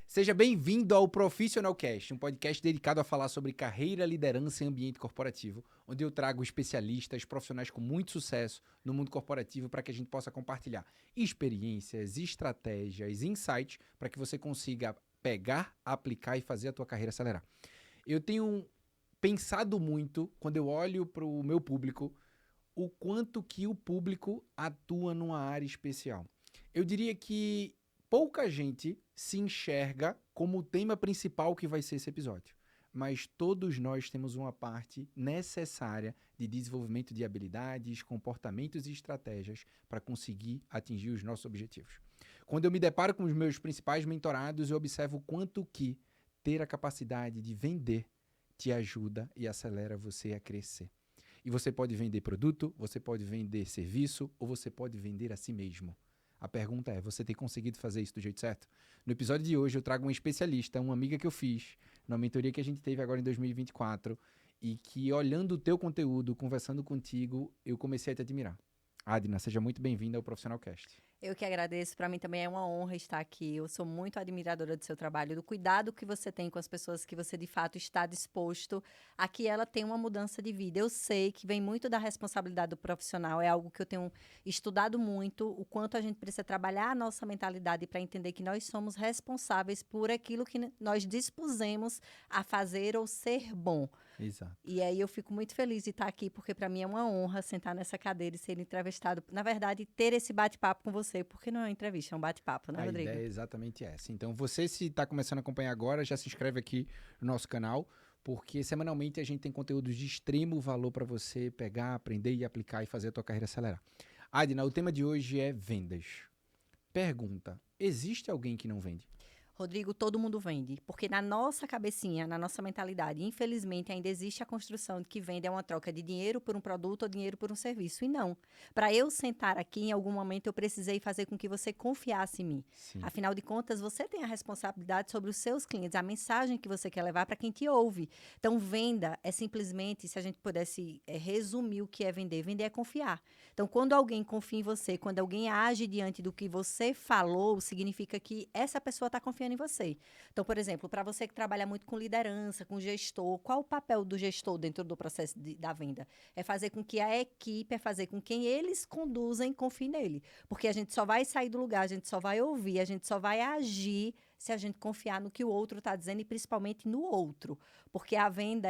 Seja bem-vindo ao Profissional Cast, um podcast dedicado a falar sobre carreira, liderança e ambiente corporativo, onde eu trago especialistas, profissionais com muito sucesso no mundo corporativo para que a gente possa compartilhar experiências, estratégias, insights para que você consiga pegar, aplicar e fazer a tua carreira acelerar. Eu tenho pensado muito, quando eu olho para o meu público, o quanto que o público atua numa área especial. Eu diria que pouca gente se enxerga como o tema principal que vai ser esse episódio, mas todos nós temos uma parte necessária de desenvolvimento de habilidades, comportamentos e estratégias para conseguir atingir os nossos objetivos. Quando eu me deparo com os meus principais mentorados, eu observo o quanto que ter a capacidade de vender te ajuda e acelera você a crescer. E você pode vender produto, você pode vender serviço ou você pode vender a si mesmo. A pergunta é, você tem conseguido fazer isso do jeito certo? No episódio de hoje eu trago uma especialista, uma amiga que eu fiz, na mentoria que a gente teve agora em 2024, e que olhando o teu conteúdo, conversando contigo, eu comecei a te admirar. Adna, seja muito bem-vinda ao Profissional Cast. Eu que agradeço, para mim também é uma honra estar aqui. Eu sou muito admiradora do seu trabalho, do cuidado que você tem com as pessoas que você de fato está disposto a que ela tenha uma mudança de vida. Eu sei que vem muito da responsabilidade do profissional, é algo que eu tenho estudado muito, o quanto a gente precisa trabalhar a nossa mentalidade para entender que nós somos responsáveis por aquilo que nós dispusemos a fazer ou ser bom. Exato. E aí eu fico muito feliz de estar aqui, porque para mim é uma honra sentar nessa cadeira e ser entrevistado. Na verdade, ter esse bate-papo com você, porque não é uma entrevista, é um bate-papo, né, Rodrigo? A ideia é exatamente essa. Então, você se está começando a acompanhar agora, já se inscreve aqui no nosso canal, porque semanalmente a gente tem conteúdos de extremo valor para você pegar, aprender e aplicar e fazer a tua carreira acelerar. Adna, o tema de hoje é vendas. Pergunta, existe alguém que não vende? Rodrigo, todo mundo vende, porque na nossa cabecinha, na nossa mentalidade, infelizmente, ainda existe a construção de que venda é uma troca de dinheiro por um produto ou dinheiro por um serviço. E não. Para eu sentar aqui, em algum momento, eu precisei fazer com que você confiasse em mim. Sim. Afinal de contas, você tem a responsabilidade sobre os seus clientes, a mensagem que você quer levar para quem te ouve. Então, venda é simplesmente, se a gente pudesse resumir o que é vender, vender é confiar. Então, quando alguém confia em você, quando alguém age diante do que você falou, significa que essa pessoa está confiando em você. Então, por exemplo, para você que trabalha muito com liderança, com gestor, qual o papel do gestor dentro do processo da venda? É fazer com que a equipe, é fazer com quem eles conduzem, confie nele. Porque a gente só vai sair do lugar, a gente só vai ouvir, a gente só vai agir se a gente confiar no que o outro está dizendo e principalmente no outro. Porque a venda,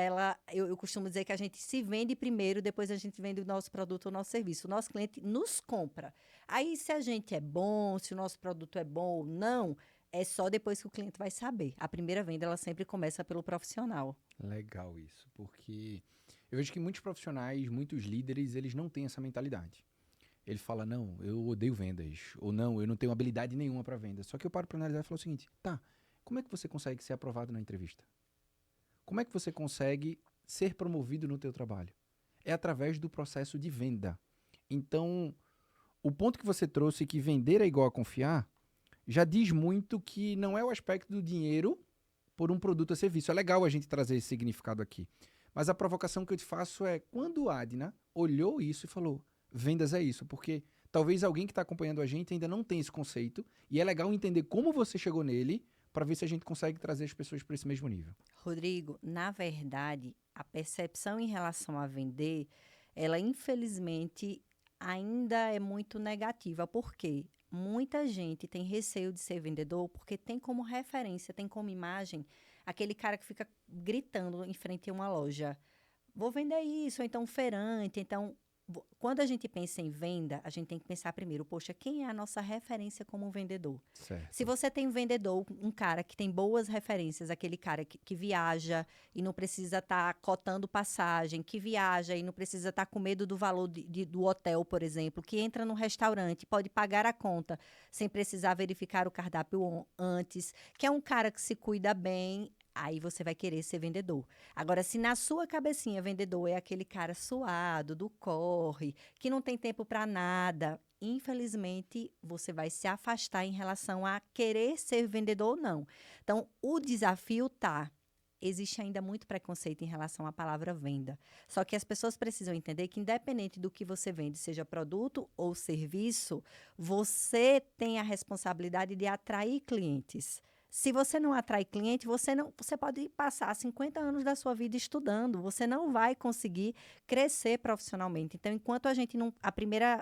eu costumo dizer que a gente se vende primeiro, depois a gente vende o nosso produto ou o nosso serviço. O nosso cliente nos compra. Aí, se a gente é bom, se o nosso produto é bom ou não, é só depois que o cliente vai saber. A primeira venda, ela sempre começa pelo profissional. Legal isso, porque eu vejo que muitos profissionais, muitos líderes, eles não têm essa mentalidade. Ele fala, não, eu odeio vendas, ou não, eu não tenho habilidade nenhuma para venda. Só que eu paro para analisar e falo o seguinte, tá, como é que você consegue ser aprovado na entrevista? Como é que você consegue ser promovido no teu trabalho? É através do processo de venda. Então, o ponto que você trouxe, que vender é igual a confiar, já diz muito que não é o aspecto do dinheiro por um produto ou serviço. É legal a gente trazer esse significado aqui. Mas a provocação que eu te faço é, quando a Adna olhou isso e falou, vendas é isso, porque talvez alguém que está acompanhando a gente ainda não tenha esse conceito, e é legal entender como você chegou nele, para ver se a gente consegue trazer as pessoas para esse mesmo nível. Rodrigo, na verdade, a percepção em relação a vender, ela infelizmente ainda é muito negativa. Por quê? Muita gente tem receio de ser vendedor porque tem como referência, tem como imagem aquele cara que fica gritando em frente a uma loja. Vou vender isso, ou então um feirante. Então, quando a gente pensa em venda, a gente tem que pensar primeiro, poxa, quem é a nossa referência como um vendedor? Certo. Se você tem um vendedor, um cara que tem boas referências, aquele cara que viaja e não precisa estar cotando passagem, que viaja e não precisa estar com medo do valor do hotel, por exemplo, que entra num restaurante, pode pagar a conta sem precisar verificar o cardápio antes, que é um cara que se cuida bem, aí você vai querer ser vendedor. Agora, se na sua cabecinha vendedor é aquele cara suado, do corre, que não tem tempo para nada, infelizmente, você vai se afastar em relação a querer ser vendedor ou não. Então, o desafio tá existe ainda muito preconceito em relação à palavra venda. Só que as pessoas precisam entender que, independente do que você vende, seja produto ou serviço, você tem a responsabilidade de atrair clientes. Se você não atrai cliente, você pode passar 50 anos da sua vida estudando, você não vai conseguir crescer profissionalmente. Então, enquanto a gente não.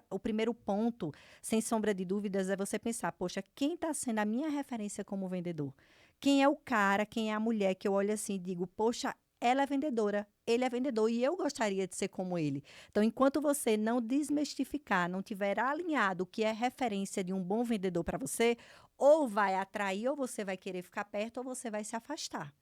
O primeiro ponto, sem sombra de dúvidas, é você pensar: poxa, quem está sendo a minha referência como vendedor? Quem é o cara, quem é a mulher que eu olho assim e digo: poxa, ela é vendedora, ele é vendedor e eu gostaria de ser como ele. Então, enquanto você não desmistificar, não tiver alinhado o que é referência de um bom vendedor para você, ou vai atrair, ou você vai querer ficar perto, ou você vai se afastar.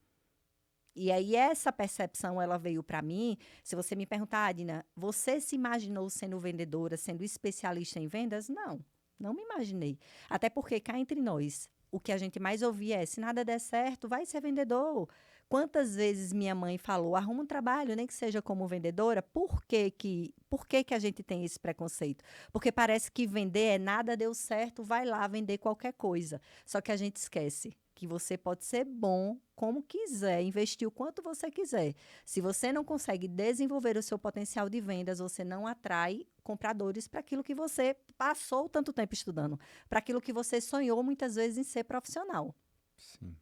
E aí, essa percepção, ela veio para mim. Se você me perguntar, Adina, você se imaginou sendo vendedora, sendo especialista em vendas? Não, não me imaginei. Até porque, cá entre nós, o que a gente mais ouvia é: se nada der certo, vai ser vendedor. Quantas vezes minha mãe falou: arruma um trabalho, nem que seja como vendedora? Por que que a gente tem esse preconceito? Porque parece que vender é nada deu certo, vai lá vender qualquer coisa. Só que a gente esquece que você pode ser bom como quiser, investir o quanto você quiser. Se você não consegue desenvolver o seu potencial de vendas, você não atrai compradores para aquilo que você passou tanto tempo estudando, para aquilo que você sonhou muitas vezes em ser profissional. Sim.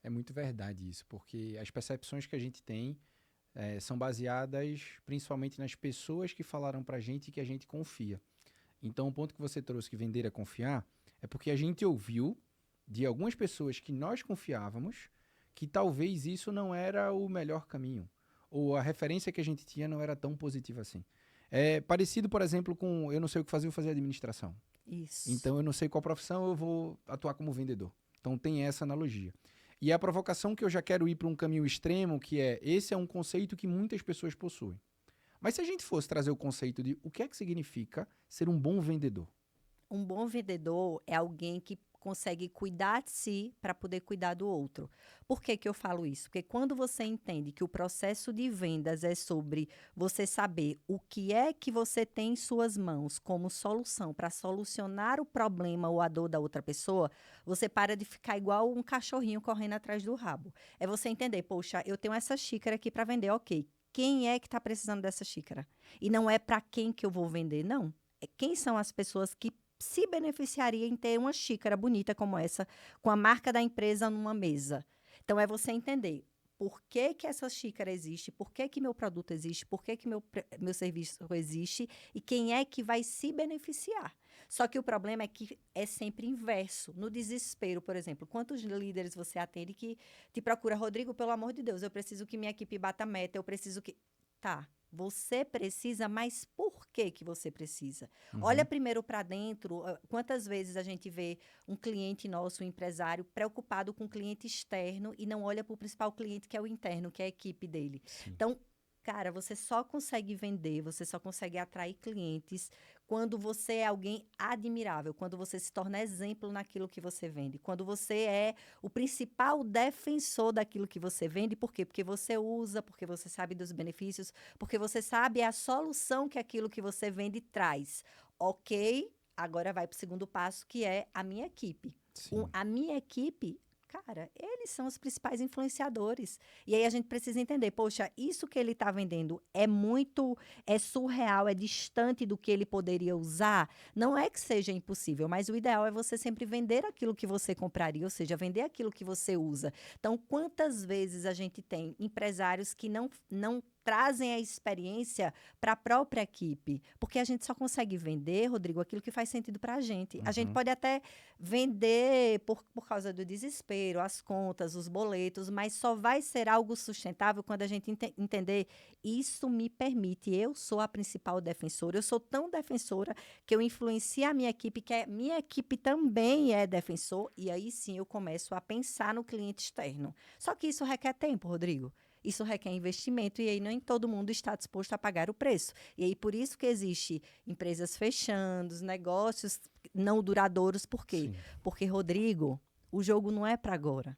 É muito verdade isso, porque as percepções que a gente tem são baseadas principalmente nas pessoas que falaram pra gente e que a gente confia. Então, o ponto que você trouxe, que vender é confiar, é porque a gente ouviu de algumas pessoas que nós confiávamos que talvez isso não era o melhor caminho, ou a referência que a gente tinha não era tão positiva assim. É parecido, por exemplo, com eu não sei o que fazer, eu vou fazer administração. Isso. Então, eu não sei qual profissão, eu vou atuar como vendedor. Então, tem essa analogia. E a provocação que eu já quero ir para um caminho extremo, que esse é um conceito que muitas pessoas possuem. Mas se a gente fosse trazer o conceito de o que é que significa ser um bom vendedor? Um bom vendedor é alguém que consegue cuidar de si para poder cuidar do outro. Por que que eu falo isso? Porque quando você entende que o processo de vendas é sobre você saber o que é que você tem em suas mãos como solução para solucionar o problema ou a dor da outra pessoa, você para de ficar igual um cachorrinho correndo atrás do rabo. É você entender: poxa, eu tenho essa xícara aqui para vender, ok. Quem é que está precisando dessa xícara? E não é para quem que eu vou vender, não. Quem são as pessoas que se beneficiaria em ter uma xícara bonita como essa, com a marca da empresa numa mesa? Então, é você entender por que que essa xícara existe, por que que meu produto existe, por que que meu serviço existe e quem é que vai se beneficiar. Só que o problema é que é sempre inverso. No desespero, por exemplo, quantos líderes você atende que te procura: Rodrigo, pelo amor de Deus, eu preciso que minha equipe bata meta, eu preciso que... Tá, você precisa, mas por que que você precisa? Olha Uhum. primeiro para dentro. Quantas vezes a gente vê um cliente nosso, um empresário, preocupado com o cliente externo e não olha para o principal cliente, que é o interno, que é a equipe dele. Sim. Então, cara, você só consegue vender, você só consegue atrair clientes quando você é alguém admirável, quando você se torna exemplo naquilo que você vende, quando você é o principal defensor daquilo que você vende. Por quê? Porque você usa, porque você sabe dos benefícios, porque você sabe a solução que aquilo que você vende traz. Ok, agora vai para o segundo passo, que é a minha equipe. Sim. A minha equipe, cara, eles são os principais influenciadores. E aí a gente precisa entender: poxa, isso que ele está vendendo é surreal, é distante do que ele poderia usar. Não é que seja impossível, mas o ideal é você sempre vender aquilo que você compraria, ou seja, vender aquilo que você usa. Então, quantas vezes a gente tem empresários que não trazem a experiência para a própria equipe? Porque a gente só consegue vender, Rodrigo, aquilo que faz sentido para a gente. A gente Uhum. pode até vender por causa do desespero, as contas, os boletos, mas só vai ser algo sustentável quando a gente entender: isso me permite, eu sou a principal defensora, eu sou tão defensora que eu influencio a minha equipe, que a minha equipe também é defensor, e aí sim eu começo a pensar no cliente externo. Só que isso requer tempo, Rodrigo. Isso requer investimento e aí nem todo mundo está disposto a pagar o preço. E aí por isso que existe empresas fechando, negócios não duradouros. Por quê? Sim. Porque, Rodrigo, o jogo não é para agora.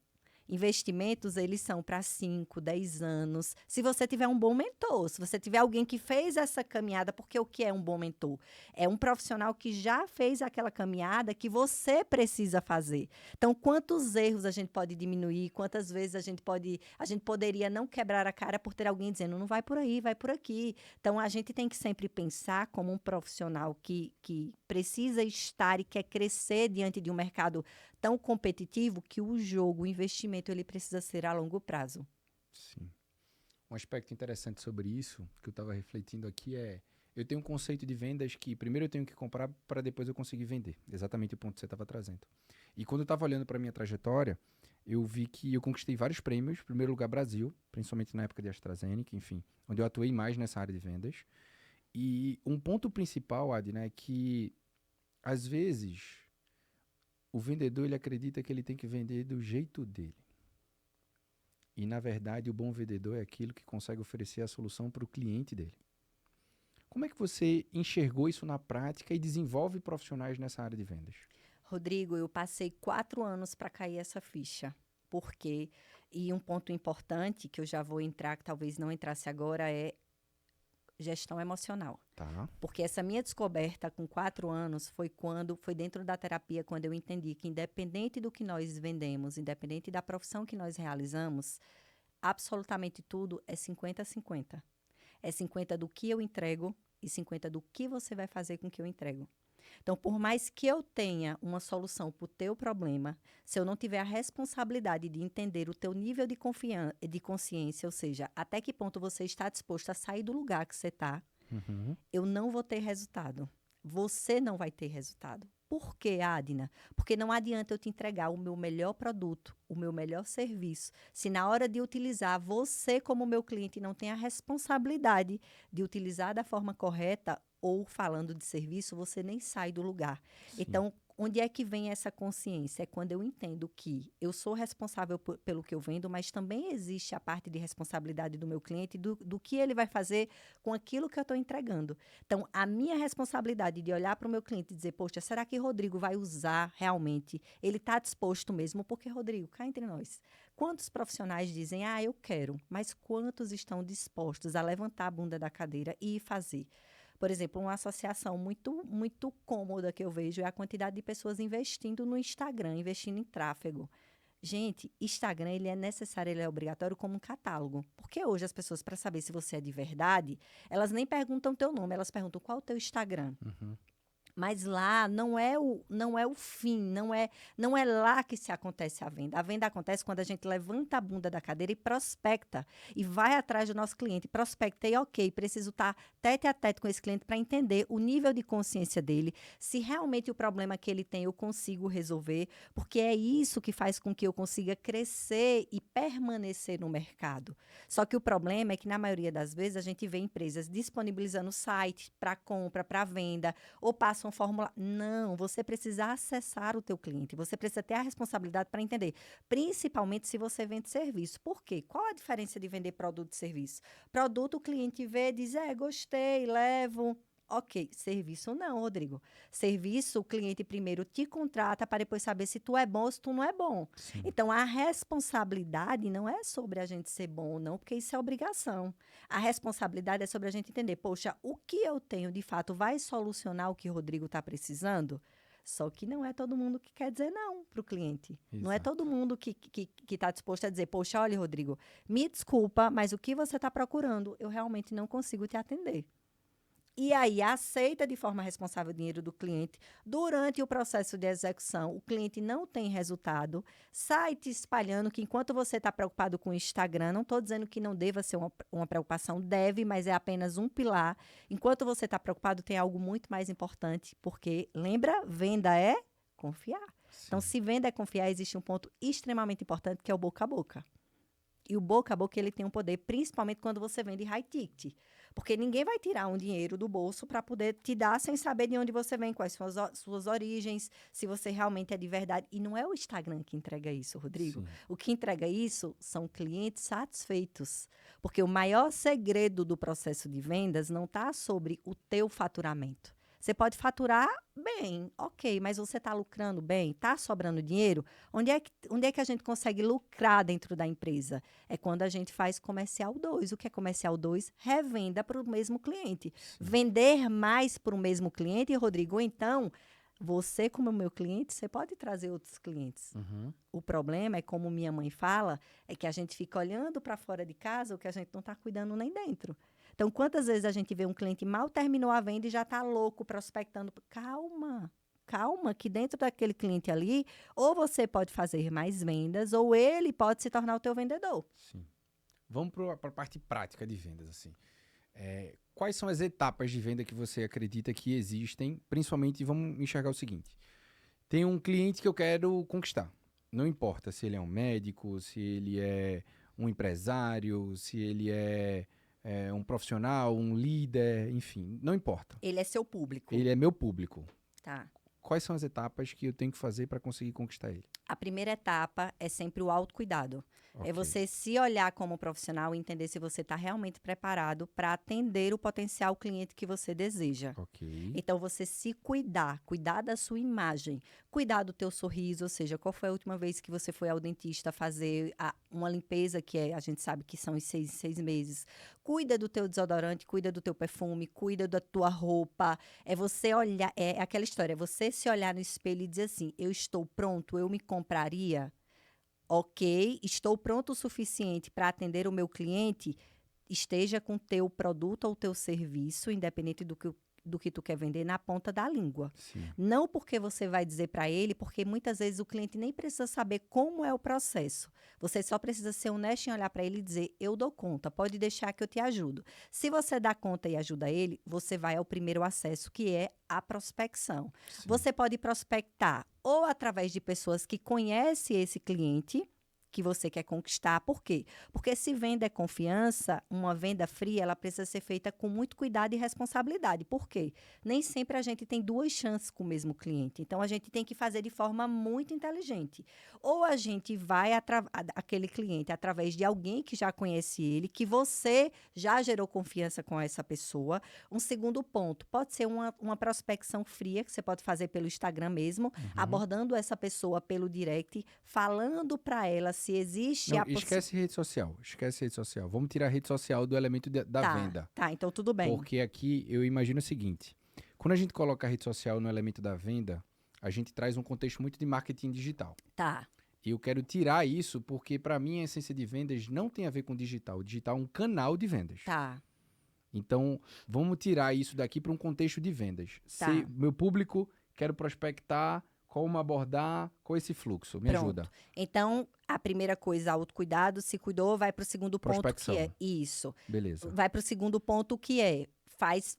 Investimentos, eles são para 5, 10 anos. Se você tiver um bom mentor, se você tiver alguém que fez essa caminhada, porque o que é um bom mentor? É um profissional que já fez aquela caminhada que você precisa fazer. Então, quantos erros a gente pode diminuir? Quantas vezes a gente poderia não quebrar a cara por ter alguém dizendo, não vai por aí, vai por aqui. Então, a gente tem que sempre pensar como um profissional que precisa estar e quer crescer diante de um mercado tão competitivo que o jogo, o investimento, ele precisa ser a longo prazo. Sim. Um aspecto interessante sobre isso, que eu estava refletindo aqui, eu tenho um conceito de vendas que primeiro eu tenho que comprar para depois eu conseguir vender. Exatamente o ponto que você estava trazendo. E quando eu estava olhando para a minha trajetória, eu vi que eu conquistei vários prêmios. Em primeiro lugar, Brasil, principalmente na época de AstraZeneca, enfim, onde eu atuei mais nessa área de vendas. E um ponto principal, Adina, é que, às vezes, o vendedor ele acredita que ele tem que vender do jeito dele. E, na verdade, o bom vendedor é aquilo que consegue oferecer a solução para o cliente dele. Como é que você enxergou isso na prática e desenvolve profissionais nessa área de vendas? Rodrigo, eu passei 4 anos para cair essa ficha. Por quê? E um ponto importante que eu já vou entrar, que talvez não entrasse agora, é gestão emocional. Tá. Porque essa minha descoberta com 4 anos foi dentro da terapia, quando eu entendi que independente do que nós vendemos, independente da profissão que nós realizamos, absolutamente tudo é 50-50. É 50 do que eu entrego e 50 do que você vai fazer com o que eu entrego. Então, por mais que eu tenha uma solução para o teu problema, se eu não tiver a responsabilidade de entender o teu nível de consciência, ou seja, até que ponto você está disposto a sair do lugar que você está, eu não vou ter resultado. Você não vai ter resultado. Por quê, Adina? Porque não adianta eu te entregar o meu melhor produto, o meu melhor serviço, se na hora de utilizar, você como meu cliente não tem a responsabilidade de utilizar da forma correta, ou falando de serviço, você nem sai do lugar. Sim. Então, onde é que vem essa consciência? É quando eu entendo que eu sou responsável pelo que eu vendo, mas também existe a parte de responsabilidade do meu cliente, do que ele vai fazer com aquilo que eu estou entregando. Então, a minha responsabilidade de olhar para o meu cliente e dizer, poxa, será que Rodrigo vai usar realmente? Ele está disposto mesmo? Porque, Rodrigo, cá entre nós, quantos profissionais dizem, eu quero, mas quantos estão dispostos a levantar a bunda da cadeira e fazer? Por exemplo, uma associação muito, muito cômoda que eu vejo é a quantidade de pessoas investindo no Instagram, investindo em tráfego. Gente, Instagram, ele é necessário, ele é obrigatório como um catálogo. Porque hoje as pessoas, para saber se você é de verdade, elas nem perguntam teu nome, elas perguntam qual é o teu Instagram. Mas lá não é o fim, não é lá que se acontece a venda. A venda acontece quando a gente levanta a bunda da cadeira e prospecta. E vai atrás do nosso cliente, prospecta e ok, preciso estar tete a tete com esse cliente para entender o nível de consciência dele, se realmente o problema que ele tem eu consigo resolver, porque é isso que faz com que eu consiga crescer e permanecer no mercado. Só que o problema é que, na maioria das vezes, a gente vê empresas disponibilizando sites para compra, para venda, ou passam fórmula. Não, você precisa acessar o teu cliente, você precisa ter a responsabilidade para entender, principalmente se você vende serviço. Por quê? Qual a diferença de vender produto e serviço? Produto, o cliente vê, diz, gostei, levo. Ok, serviço não, Rodrigo. Serviço, o cliente primeiro te contrata para depois saber se tu é bom ou se tu não é bom. Sim. Então, a responsabilidade não é sobre a gente ser bom ou não, porque isso é obrigação. A responsabilidade é sobre a gente entender, poxa, o que eu tenho de fato vai solucionar o que o Rodrigo está precisando? Só que não é todo mundo que quer dizer não para o cliente. Exato. Não é todo mundo que está disposto a dizer, poxa, olha, Rodrigo, me desculpa, mas o que você está procurando, eu realmente não consigo te atender. E aí, aceita de forma responsável o dinheiro do cliente. Durante o processo de execução, o cliente não tem resultado. Sai te espalhando que enquanto você está preocupado com o Instagram, não estou dizendo que não deva ser uma preocupação, deve, mas é apenas um pilar. Enquanto você está preocupado, tem algo muito mais importante, porque, lembra, venda é confiar. Sim. Então, se venda é confiar, existe um ponto extremamente importante, que é o boca a boca. E o boca a boca, ele tem um poder, principalmente quando você vende high ticket. Porque ninguém vai tirar um dinheiro do bolso para poder te dar sem saber de onde você vem, quais são as suas origens, se você realmente é de verdade. E não é o Instagram que entrega isso, Rodrigo. Sim. O que entrega isso são clientes satisfeitos. Porque o maior segredo do processo de vendas não está sobre o teu faturamento. Você pode faturar bem, ok, mas você está lucrando bem? Está sobrando dinheiro? Onde é que a gente consegue lucrar dentro da empresa? É quando a gente faz comercial 2. O que é comercial 2? Revenda para o mesmo cliente. Sim. Vender mais para o mesmo cliente, Rodrigo, ou então, você como meu cliente, você pode trazer outros clientes. Uhum. O problema é, como minha mãe fala, é que a gente fica olhando para fora de casa o que a gente não está cuidando nem dentro. Então, quantas vezes a gente vê um cliente mal terminou a venda e já está louco prospectando? Calma, calma, que dentro daquele cliente ali, ou você pode fazer mais vendas, ou ele pode se tornar o teu vendedor. Sim. Vamos para a parte prática de vendas, assim. Quais são as etapas de venda que você acredita que existem? Principalmente, vamos enxergar o seguinte. Tem um cliente que eu quero conquistar. Não importa se ele é um médico, se ele é um empresário, se ele é um profissional, um líder, enfim, não importa. Ele é seu público. Ele é meu público. Tá. Quais são as etapas que eu tenho que fazer para conseguir conquistar ele? A primeira etapa é sempre o autocuidado. Ok. É você se olhar como profissional e entender se você está realmente preparado para atender o potencial cliente que você deseja. Ok. Então, você se cuidar, cuidar da sua imagem, cuidar do teu sorriso, ou seja, qual foi a última vez que você foi ao dentista fazer uma limpeza, a gente sabe que são os 6 meses. Cuida do teu desodorante, cuida do teu perfume, cuida da tua roupa. É você olhar, é aquela história, é você se olhar no espelho e dizer assim, eu estou pronto, eu me compraria? Ok, estou pronto o suficiente para atender o meu cliente? Esteja com o teu produto ou teu serviço, independente do que tu quer vender, na ponta da língua. Sim. Não porque você vai dizer para ele, porque muitas vezes o cliente nem precisa saber como é o processo. Você só precisa ser honesto em olhar para ele e dizer, eu dou conta, pode deixar que eu te ajudo. Se você dá conta e ajuda ele, você vai ao primeiro acesso, que é a prospecção. Sim. Você pode prospectar ou através de pessoas que conhecem esse cliente, que você quer conquistar. Por quê? Porque se venda é confiança, uma venda fria, ela precisa ser feita com muito cuidado e responsabilidade. Por quê? Nem sempre a gente tem duas chances com o mesmo cliente. Então, a gente tem que fazer de forma muito inteligente. Ou a gente vai aquele cliente através de alguém que já conhece ele, que você já gerou confiança com essa pessoa. Um segundo ponto, pode ser uma prospecção fria, que você pode fazer pelo Instagram mesmo, abordando essa pessoa pelo direct, falando para ela se existe Não, a esquece rede social. Esquece rede social. Vamos tirar a rede social do elemento da venda. Tá, então tudo bem. Porque aqui eu imagino o seguinte. Quando a gente coloca a rede social no elemento da venda, a gente traz um contexto muito de marketing digital. Tá, E eu quero tirar isso porque, para mim, a essência de vendas não tem a ver com digital. O digital é um canal de vendas. tá. Então, vamos tirar isso daqui para um contexto de vendas. Tá. Se meu público, quero prospectar, como abordar, qual esse fluxo? Me Pronto. ajuda. Então, a primeira coisa, autocuidado, se cuidou, vai para o segundo ponto, Prospecção. que é isso. Beleza. Vai para o segundo ponto, que é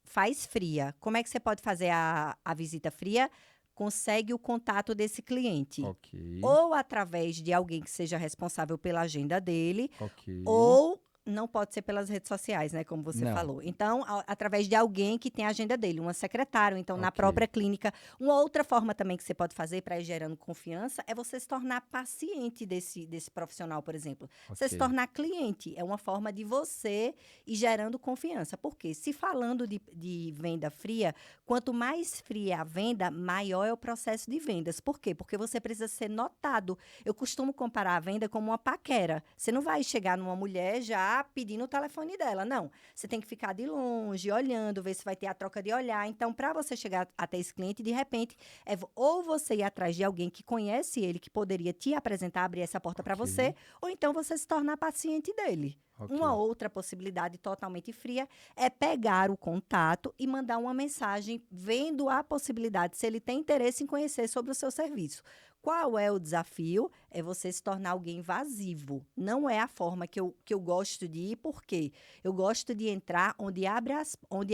faz fria. Como é que você pode fazer a visita fria? Consegue o contato desse cliente. Ok. Ou através de alguém que seja responsável pela agenda dele, Ok. ou não pode ser pelas redes sociais, né? Como você Não. falou. Então, através de alguém que tem a agenda dele, uma secretária, ou então na Ok. própria clínica. Uma outra forma também que você pode fazer para ir gerando confiança é você se tornar paciente desse profissional, por exemplo. Você se Ok. tornar cliente. É uma forma de você ir gerando confiança. Porque se falando de venda fria, quanto mais fria a venda, maior é o processo de vendas. Por quê? Porque você precisa ser notado. Eu costumo comparar a venda como uma paquera. Você não vai chegar numa mulher já pedindo o telefone dela, não. Você tem que ficar de longe, olhando, ver se vai ter a troca de olhar. Então, para você chegar até esse cliente, de repente, ou você ir atrás de alguém que conhece ele, que poderia te apresentar, abrir essa porta para Ok. você, ou então você se tornar paciente dele. Ok. Uma outra possibilidade totalmente fria é pegar o contato e mandar uma mensagem vendo a possibilidade, se ele tem interesse em conhecer sobre o seu serviço. Qual é o desafio? É você se tornar alguém invasivo. Não é a forma que eu gosto de ir, porque eu gosto de entrar onde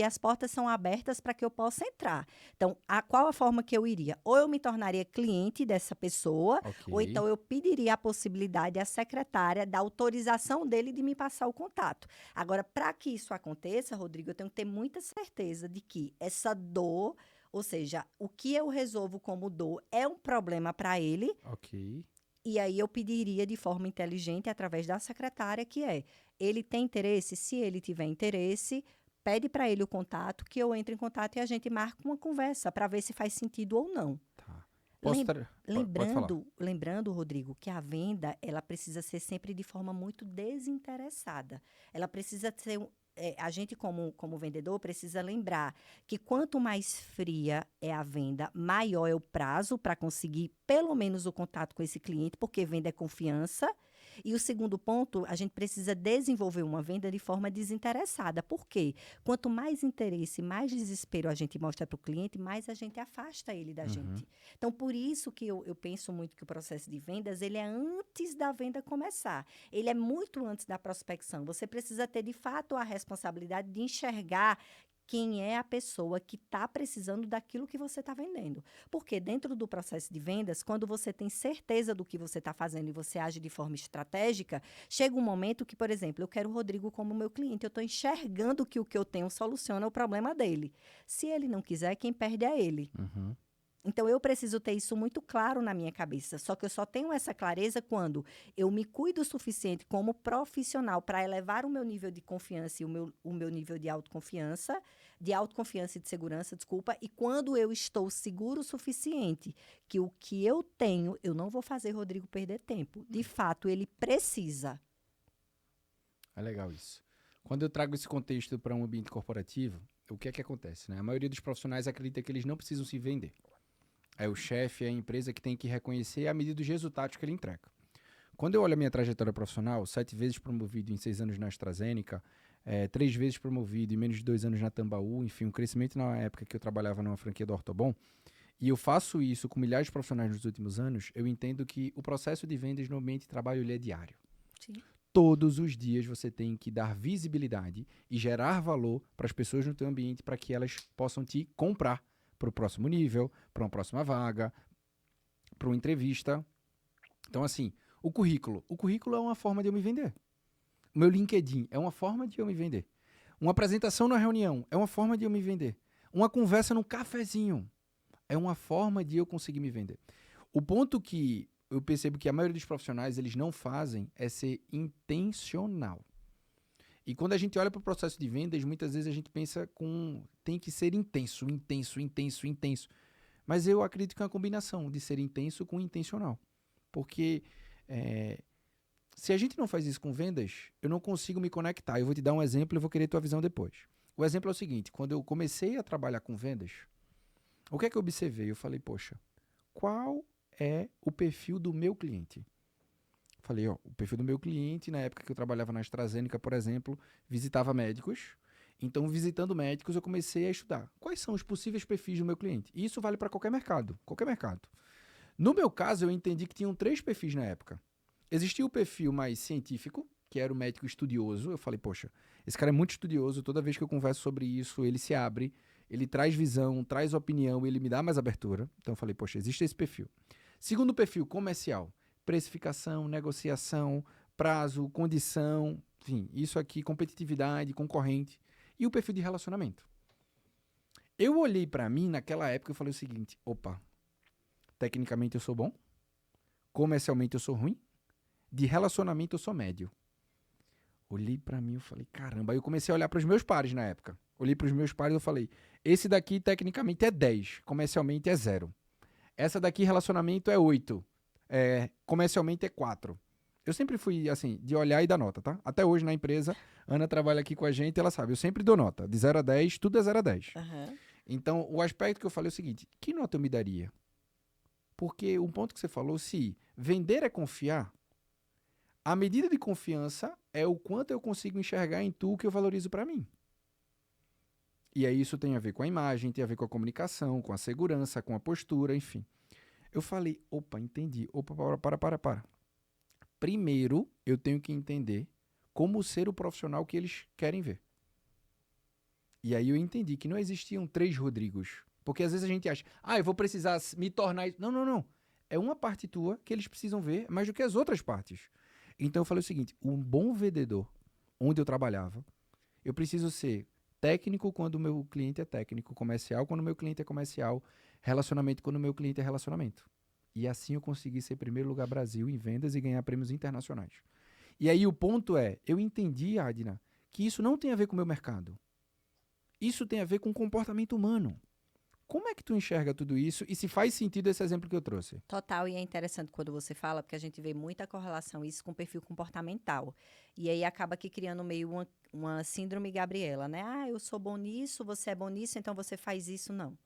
as portas são abertas para que eu possa entrar. Então, qual a forma que eu iria? Ou eu me tornaria cliente dessa pessoa, Ok. ou então eu pediria a possibilidade à secretária da autorização dele de me passar o contato. Agora, para que isso aconteça, Rodrigo, eu tenho que ter muita certeza de que essa dor, ou seja, o que eu resolvo como dor é um problema para ele, Ok. e aí eu pediria de forma inteligente, através da secretária, que ele tem interesse? Se ele tiver interesse, pede para ele o contato, que eu entro em contato e a gente marca uma conversa para ver se faz sentido ou não. Tá. Pode falar. Lembrando, Rodrigo, que a venda, ela precisa ser sempre de forma muito desinteressada. Ela precisa ser, a gente como vendedor precisa lembrar que quanto mais fria é a venda, maior é o prazo para conseguir pelo menos o contato com esse cliente, porque venda é confiança. E o segundo ponto, a gente precisa desenvolver uma venda de forma desinteressada. Por quê? Quanto mais interesse, mais desespero a gente mostra para o cliente, mais a gente afasta ele da gente. Então, por isso que eu penso muito que o processo de vendas, ele é antes da venda começar. Ele é muito antes da prospecção. Você precisa ter, de fato, a responsabilidade de enxergar quem é a pessoa que está precisando daquilo que você está vendendo. Porque dentro do processo de vendas, quando você tem certeza do que você está fazendo e você age de forma estratégica, chega um momento que, por exemplo, eu quero o Rodrigo como meu cliente, eu estou enxergando que o que eu tenho soluciona o problema dele. Se ele não quiser, quem perde é ele. Então, eu preciso ter isso muito claro na minha cabeça. Só que eu só tenho essa clareza quando eu me cuido o suficiente como profissional para elevar o meu nível de confiança e o meu nível de autoconfiança e de segurança, desculpa, e quando eu estou seguro o suficiente que o que eu tenho, eu não vou fazer Rodrigo perder tempo. De fato, ele precisa. É legal isso. Quando eu trago esse contexto para um ambiente corporativo, o que é que acontece, né? A maioria dos profissionais acredita que eles não precisam se vender. É o chefe, é a empresa que tem que reconhecer a medida dos resultados que ele entrega. Quando eu olho a minha trajetória profissional, 7 vezes promovido em 6 anos na AstraZeneca, 3 vezes promovido em menos de 2 anos na Tambaú, enfim, um crescimento na época que eu trabalhava numa franquia do Ortobon, e eu faço isso com milhares de profissionais nos últimos anos, eu entendo que o processo de vendas no ambiente de trabalho ele é diário. Sim. Todos os dias você tem que dar visibilidade e gerar valor para as pessoas no teu ambiente para que elas possam te comprar para o próximo nível, para uma próxima vaga, para uma entrevista. Então, assim, o currículo é uma forma de eu me vender. O meu LinkedIn é uma forma de eu me vender. Uma apresentação na reunião é uma forma de eu me vender. Uma conversa num cafezinho é uma forma de eu conseguir me vender. O ponto que eu percebo que a maioria dos profissionais eles não fazem é ser intencional. E quando a gente olha para o processo de vendas, muitas vezes a gente pensa tem que ser intenso. Mas eu acredito que é uma combinação de ser intenso com intencional. Porque se a gente não faz isso com vendas, eu não consigo me conectar. Eu vou te dar um exemplo e eu vou querer tua visão depois. O exemplo é o seguinte, quando eu comecei a trabalhar com vendas, o que é que eu observei? Eu falei, poxa, qual é o perfil do meu cliente? Falei, o perfil do meu cliente, na época que eu trabalhava na AstraZeneca, por exemplo, visitava médicos. Então, visitando médicos, eu comecei a estudar quais são os possíveis perfis do meu cliente. E isso vale para qualquer mercado, No meu caso, eu entendi que tinham 3 perfis na época. Existia o perfil mais científico, que era o médico estudioso. Eu falei, poxa, esse cara é muito estudioso, toda vez que eu converso sobre isso, ele se abre, ele traz visão, traz opinião, ele me dá mais abertura. Então, eu falei, poxa, existe esse perfil. Segundo perfil, comercial. Precificação, negociação, prazo, condição, enfim, isso aqui, competitividade, concorrente. E o perfil de relacionamento. Eu olhei para mim naquela época e falei o seguinte, tecnicamente eu sou bom, comercialmente eu sou ruim, de relacionamento eu sou médio. Olhei para mim e falei, caramba, aí eu comecei a olhar para os meus pares na época. Olhei para os meus pares e falei, esse daqui tecnicamente é 10, comercialmente é 0. Essa daqui relacionamento é 8. Comercialmente é 4. Eu sempre fui, assim, de olhar e dar nota, tá? Até hoje na empresa, Ana trabalha aqui com a gente, ela sabe, eu sempre dou nota. De 0 a 10, tudo é 0 a 10. Então, o aspecto que eu falei é o seguinte, que nota eu me daria? Porque um ponto que você falou, se vender é confiar, a medida de confiança é o quanto eu consigo enxergar em tu que eu valorizo para mim. E aí isso tem a ver com a imagem, tem a ver com a comunicação, com a segurança, com a postura, enfim. Eu falei, entendi. Para. Primeiro, eu tenho que entender como ser o profissional que eles querem ver. E aí eu entendi que não existiam 3 Rodrigos. Porque às vezes a gente acha, eu vou precisar me tornar... Não. É uma parte tua que eles precisam ver mais do que as outras partes. Então eu falei o seguinte, um bom vendedor, onde eu trabalhava, eu preciso ser técnico quando o meu cliente é técnico, comercial quando o meu cliente é comercial, relacionamento quando o meu cliente é relacionamento. E assim eu consegui ser primeiro lugar Brasil em vendas e ganhar prêmios internacionais. E aí o ponto é, eu entendi, Adna, que isso não tem a ver com o meu mercado. Isso tem a ver com comportamento humano. Como é que tu enxerga tudo isso e se faz sentido esse exemplo que eu trouxe? Total, e é interessante quando você fala, porque a gente vê muita correlação isso com o perfil comportamental. E aí acaba que criando meio uma síndrome Gabriela, né? Ah, eu sou bom nisso, você é bom nisso, então você faz isso, não.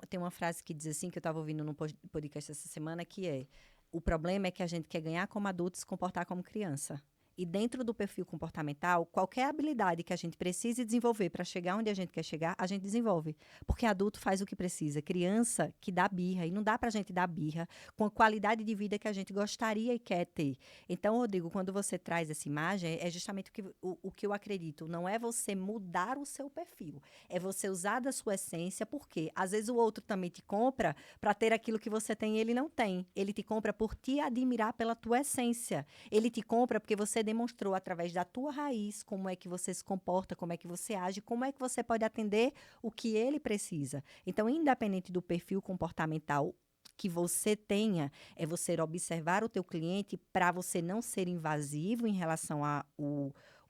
Tem uma frase que diz assim, que eu estava ouvindo no podcast essa semana, que é: o problema é que a gente quer ganhar como adulto e se comportar como criança. E dentro do perfil comportamental, qualquer habilidade que a gente precise desenvolver para chegar onde a gente quer chegar, a gente desenvolve. Porque adulto faz o que precisa. Criança que dá birra, e não dá para a gente dar birra com a qualidade de vida que a gente gostaria e quer ter. Então, Rodrigo, quando você traz essa imagem, é justamente o que eu acredito. Não é você mudar o seu perfil, é você usar da sua essência, porque às vezes o outro também te compra para ter aquilo que você tem e ele não tem. Ele te compra por te admirar pela tua essência. Ele te compra porque você demonstrou através da tua raiz como é que você se comporta, como é que você age, como é que você pode atender o que ele precisa. Então, independente do perfil comportamental que você tenha, é você observar o teu cliente para você não ser invasivo em relação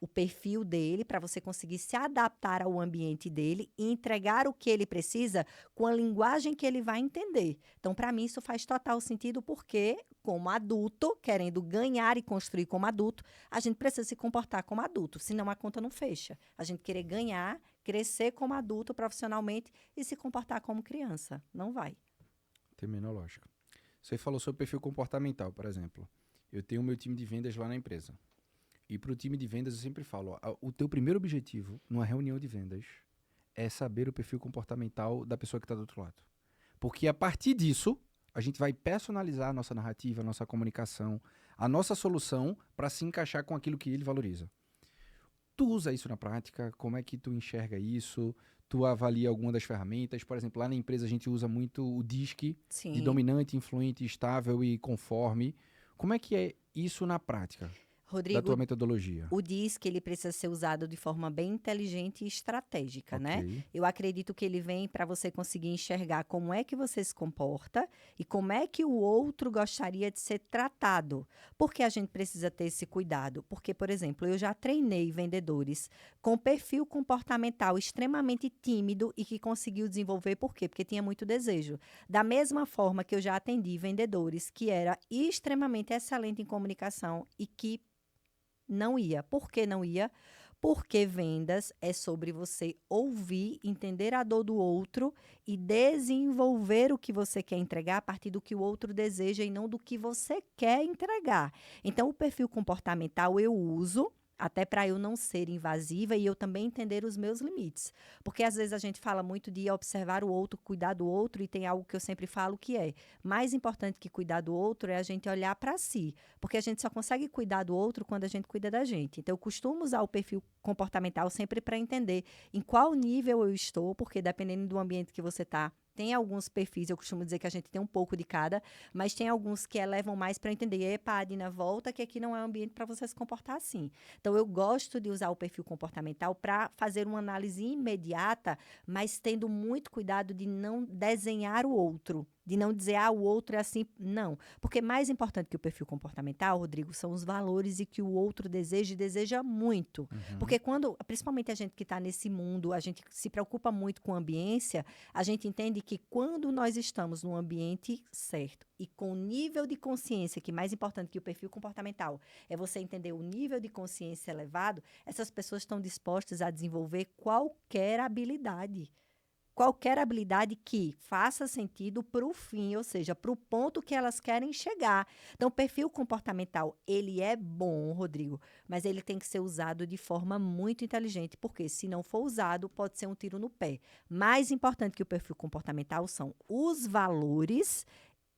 o perfil dele, para você conseguir se adaptar ao ambiente dele e entregar o que ele precisa com a linguagem que ele vai entender. Então, para mim, isso faz total sentido porque, como adulto, querendo ganhar e construir como adulto, a gente precisa se comportar como adulto, senão a conta não fecha. A gente querer ganhar, crescer como adulto profissionalmente e se comportar como criança. Não vai. Terminológica. Você falou sobre perfil comportamental, por exemplo. Eu tenho o meu time de vendas lá na empresa. E para o time de vendas eu sempre falo, ó, o teu primeiro objetivo numa reunião de vendas é saber o perfil comportamental da pessoa que está do outro lado. Porque a partir disso, a gente vai personalizar a nossa narrativa, a nossa comunicação, a nossa solução para se encaixar com aquilo que ele valoriza. Tu usa isso na prática? Como é que tu enxerga isso? Tu avalia alguma das ferramentas? Por exemplo, lá na empresa a gente usa muito o DISC, de Sim. dominante, influente, estável e conforme. Como é que é isso na prática, da Rodrigo, tua metodologia? o diz que ele precisa ser usado de forma bem inteligente e estratégica, Ok. né? Eu acredito que ele vem para você conseguir enxergar como é que você se comporta e como é que o outro gostaria de ser tratado. Por que a gente precisa ter esse cuidado? Porque, por exemplo, eu já treinei vendedores com perfil comportamental extremamente tímido e que conseguiu desenvolver, por quê? Porque tinha muito desejo. Da mesma forma que eu já atendi vendedores que era extremamente excelente em comunicação e que não ia. Por que não ia? Porque vendas é sobre você ouvir, entender a dor do outro e desenvolver o que você quer entregar a partir do que o outro deseja e não do que você quer entregar. Então, o perfil comportamental eu uso até para eu não ser invasiva e eu também entender os meus limites. Porque às vezes a gente fala muito de observar o outro, cuidar do outro, e tem algo que eu sempre falo que é: mais importante que cuidar do outro é a gente olhar para si. Porque a gente só consegue cuidar do outro quando a gente cuida da gente. Então, eu costumo usar o perfil comportamental sempre para entender em qual nível eu estou, porque dependendo do ambiente que você está, tem alguns perfis, eu costumo dizer que a gente tem um pouco de cada, mas tem alguns que elevam mais para entender. Epa, Adina, volta, que aqui não é um ambiente para você se comportar assim. Então, eu gosto de usar o perfil comportamental para fazer uma análise imediata, mas tendo muito cuidado de não desenhar o outro. De não dizer, o outro é assim. Não. Porque mais importante que o perfil comportamental, Rodrigo, são os valores e que o outro deseja e deseja muito. Porque quando, principalmente a gente que está nesse mundo, a gente se preocupa muito com a ambiência, a gente entende que quando nós estamos no ambiente certo e com o nível de consciência, que mais importante que o perfil comportamental, é você entender o nível de consciência elevado, essas pessoas estão dispostas a desenvolver qualquer habilidade. Qualquer habilidade que faça sentido para o fim, ou seja, para o ponto que elas querem chegar. Então, o perfil comportamental, ele é bom, Rodrigo, mas ele tem que ser usado de forma muito inteligente, porque se não for usado, pode ser um tiro no pé. Mais importante que o perfil comportamental são os valores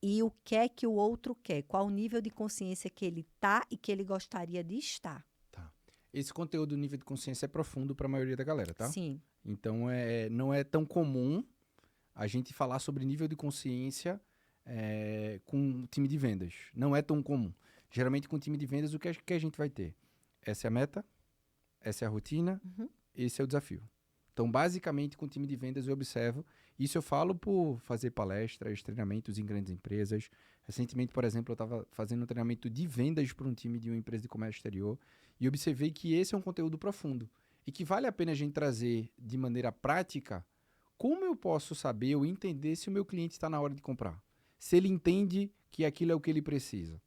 e o que é que o outro quer, qual o nível de consciência que ele está e que ele gostaria de estar. Tá. Esse conteúdo do nível de consciência é profundo para a maioria da galera, tá? Sim, Então, não é tão comum a gente falar sobre nível de consciência com time de vendas. Não é tão comum. Geralmente, com time de vendas, o que a gente vai ter? Essa é a meta, essa é a rotina, esse é o desafio. Então, basicamente, com time de vendas, eu observo. Isso eu falo por fazer palestras, treinamentos em grandes empresas. Recentemente, por exemplo, eu estava fazendo um treinamento de vendas para um time de uma empresa de comércio exterior e observei que esse é um conteúdo profundo. e que vale a pena a gente trazer de maneira prática, como eu posso saber ou entender se o meu cliente está na hora de comprar? Se ele entende que aquilo é o que ele precisa.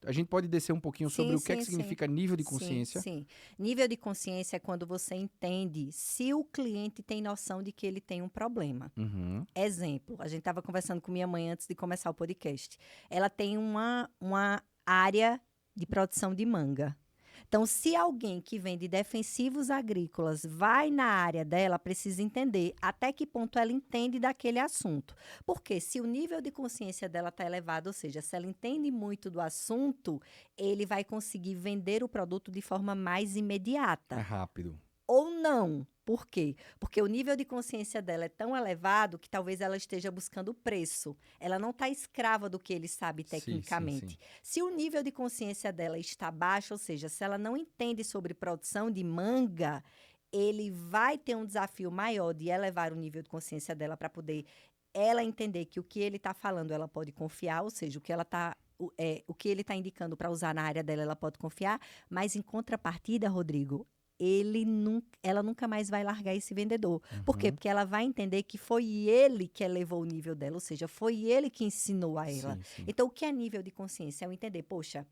A gente pode descer um pouquinho sobre Sim, o que é que sim, sim. significa nível de Sim, consciência. sim. Nível de consciência é quando você entende se o cliente tem noção de que ele tem um problema. Uhum. Exemplo, a gente estava conversando com minha mãe antes de começar o podcast. Ela tem uma área de produção de manga. Então, se alguém que vende defensivos agrícolas vai na área dela, precisa entender até que ponto ela entende daquele assunto. Porque se o nível de consciência dela está elevado, ou seja, se ela entende muito do assunto, ele vai conseguir vender o produto de forma mais É imediata. rápido. Ou não. Por quê? Porque o nível de consciência dela é tão elevado que talvez ela esteja buscando preço. Ela não está escrava do que ele sabe Sim, sim, tecnicamente. sim. Se o nível de consciência dela está baixo, ou seja, se ela não entende sobre produção de manga, ele vai ter um desafio maior de elevar o nível de consciência dela para poder ela entender que o que ele está falando ela pode confiar, ou seja, o que ele está indicando para usar na área dela ela pode confiar, mas em contrapartida, Rodrigo, ela nunca mais vai largar esse vendedor. Por quê? Uhum. Porque ela vai entender que foi ele que elevou o nível dela, ou seja, foi ele que ensinou a ela. Sim, sim. Então, o que é nível de consciência? É eu entender, poxa,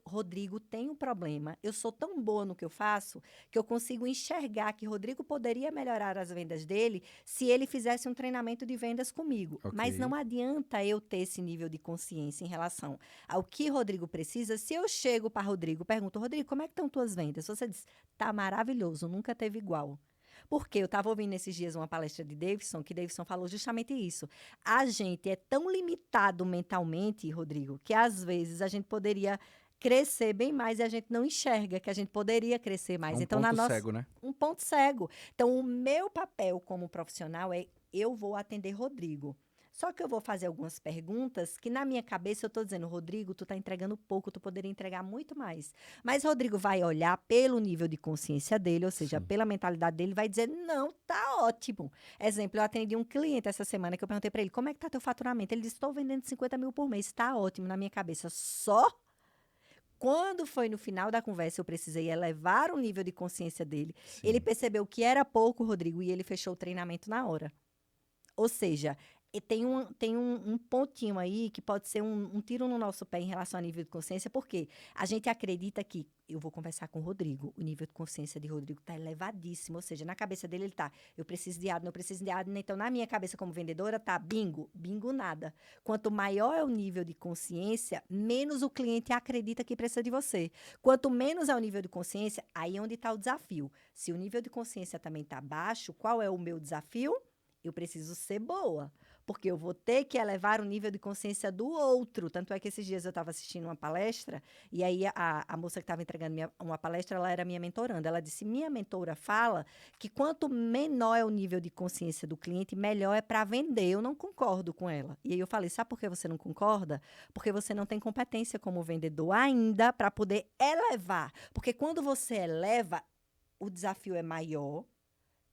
Rodrigo, tenho um problema. Eu sou tão boa no que eu faço que eu consigo enxergar que Rodrigo poderia melhorar as vendas dele se ele fizesse um treinamento de vendas comigo. Ok. Mas não adianta eu ter esse nível de consciência em relação ao que Rodrigo precisa. Se eu chego para Rodrigo, pergunto, Rodrigo, como é que estão tuas vendas? Você diz, tá maravilhoso, nunca teve igual. Porque eu estava ouvindo esses dias uma palestra de Davidson, que Davidson falou justamente isso. A gente é tão limitado mentalmente, Rodrigo, que às vezes a gente poderia crescer bem mais e a gente não enxerga que a gente poderia crescer É mais. um Então, ponto cego, né? um ponto cego. Então, o meu papel como profissional é eu vou atender Rodrigo. Só que eu vou fazer algumas perguntas que na minha cabeça eu estou dizendo, Rodrigo, tu está entregando pouco, tu poderia entregar muito mais. Mas Rodrigo vai olhar pelo nível de consciência dele, ou seja, Sim. pela mentalidade dele, vai dizer, não, tá ótimo. Exemplo, eu atendi um cliente essa semana que eu perguntei para ele, como é que tá teu faturamento? Ele disse, estou vendendo 50 mil por mês, tá ótimo. Na minha cabeça, só? Quando foi no final da conversa, eu precisei elevar o nível de consciência dele. Ele Sim. percebeu que era pouco, Rodrigo, e ele fechou o treinamento na hora. Ou seja, tem um pontinho aí que pode ser um tiro no nosso pé em relação ao nível de consciência, porque a gente acredita que, eu vou conversar com o Rodrigo, o nível de consciência de Rodrigo está elevadíssimo, ou seja, na cabeça dele ele está, eu preciso de admin, eu preciso de admin, então na minha cabeça como vendedora tá bingo, bingo nada. Quanto maior é o nível de consciência, menos o cliente acredita que precisa de você. Quanto menos é o nível de consciência, aí é onde está o desafio. Se o nível de consciência também está baixo, qual é o meu desafio? Eu preciso ser boa, porque eu vou ter que elevar o nível de consciência do outro. Tanto é que esses dias eu estava assistindo uma palestra, e aí a moça que estava entregando uma palestra, ela era minha mentoranda. Ela disse, minha mentora fala que quanto menor é o nível de consciência do cliente, melhor é para vender. Eu não concordo com ela. E aí eu falei, sabe por que você não concorda? Porque você não tem competência como vendedor ainda para poder elevar. Porque quando você eleva, o desafio é maior.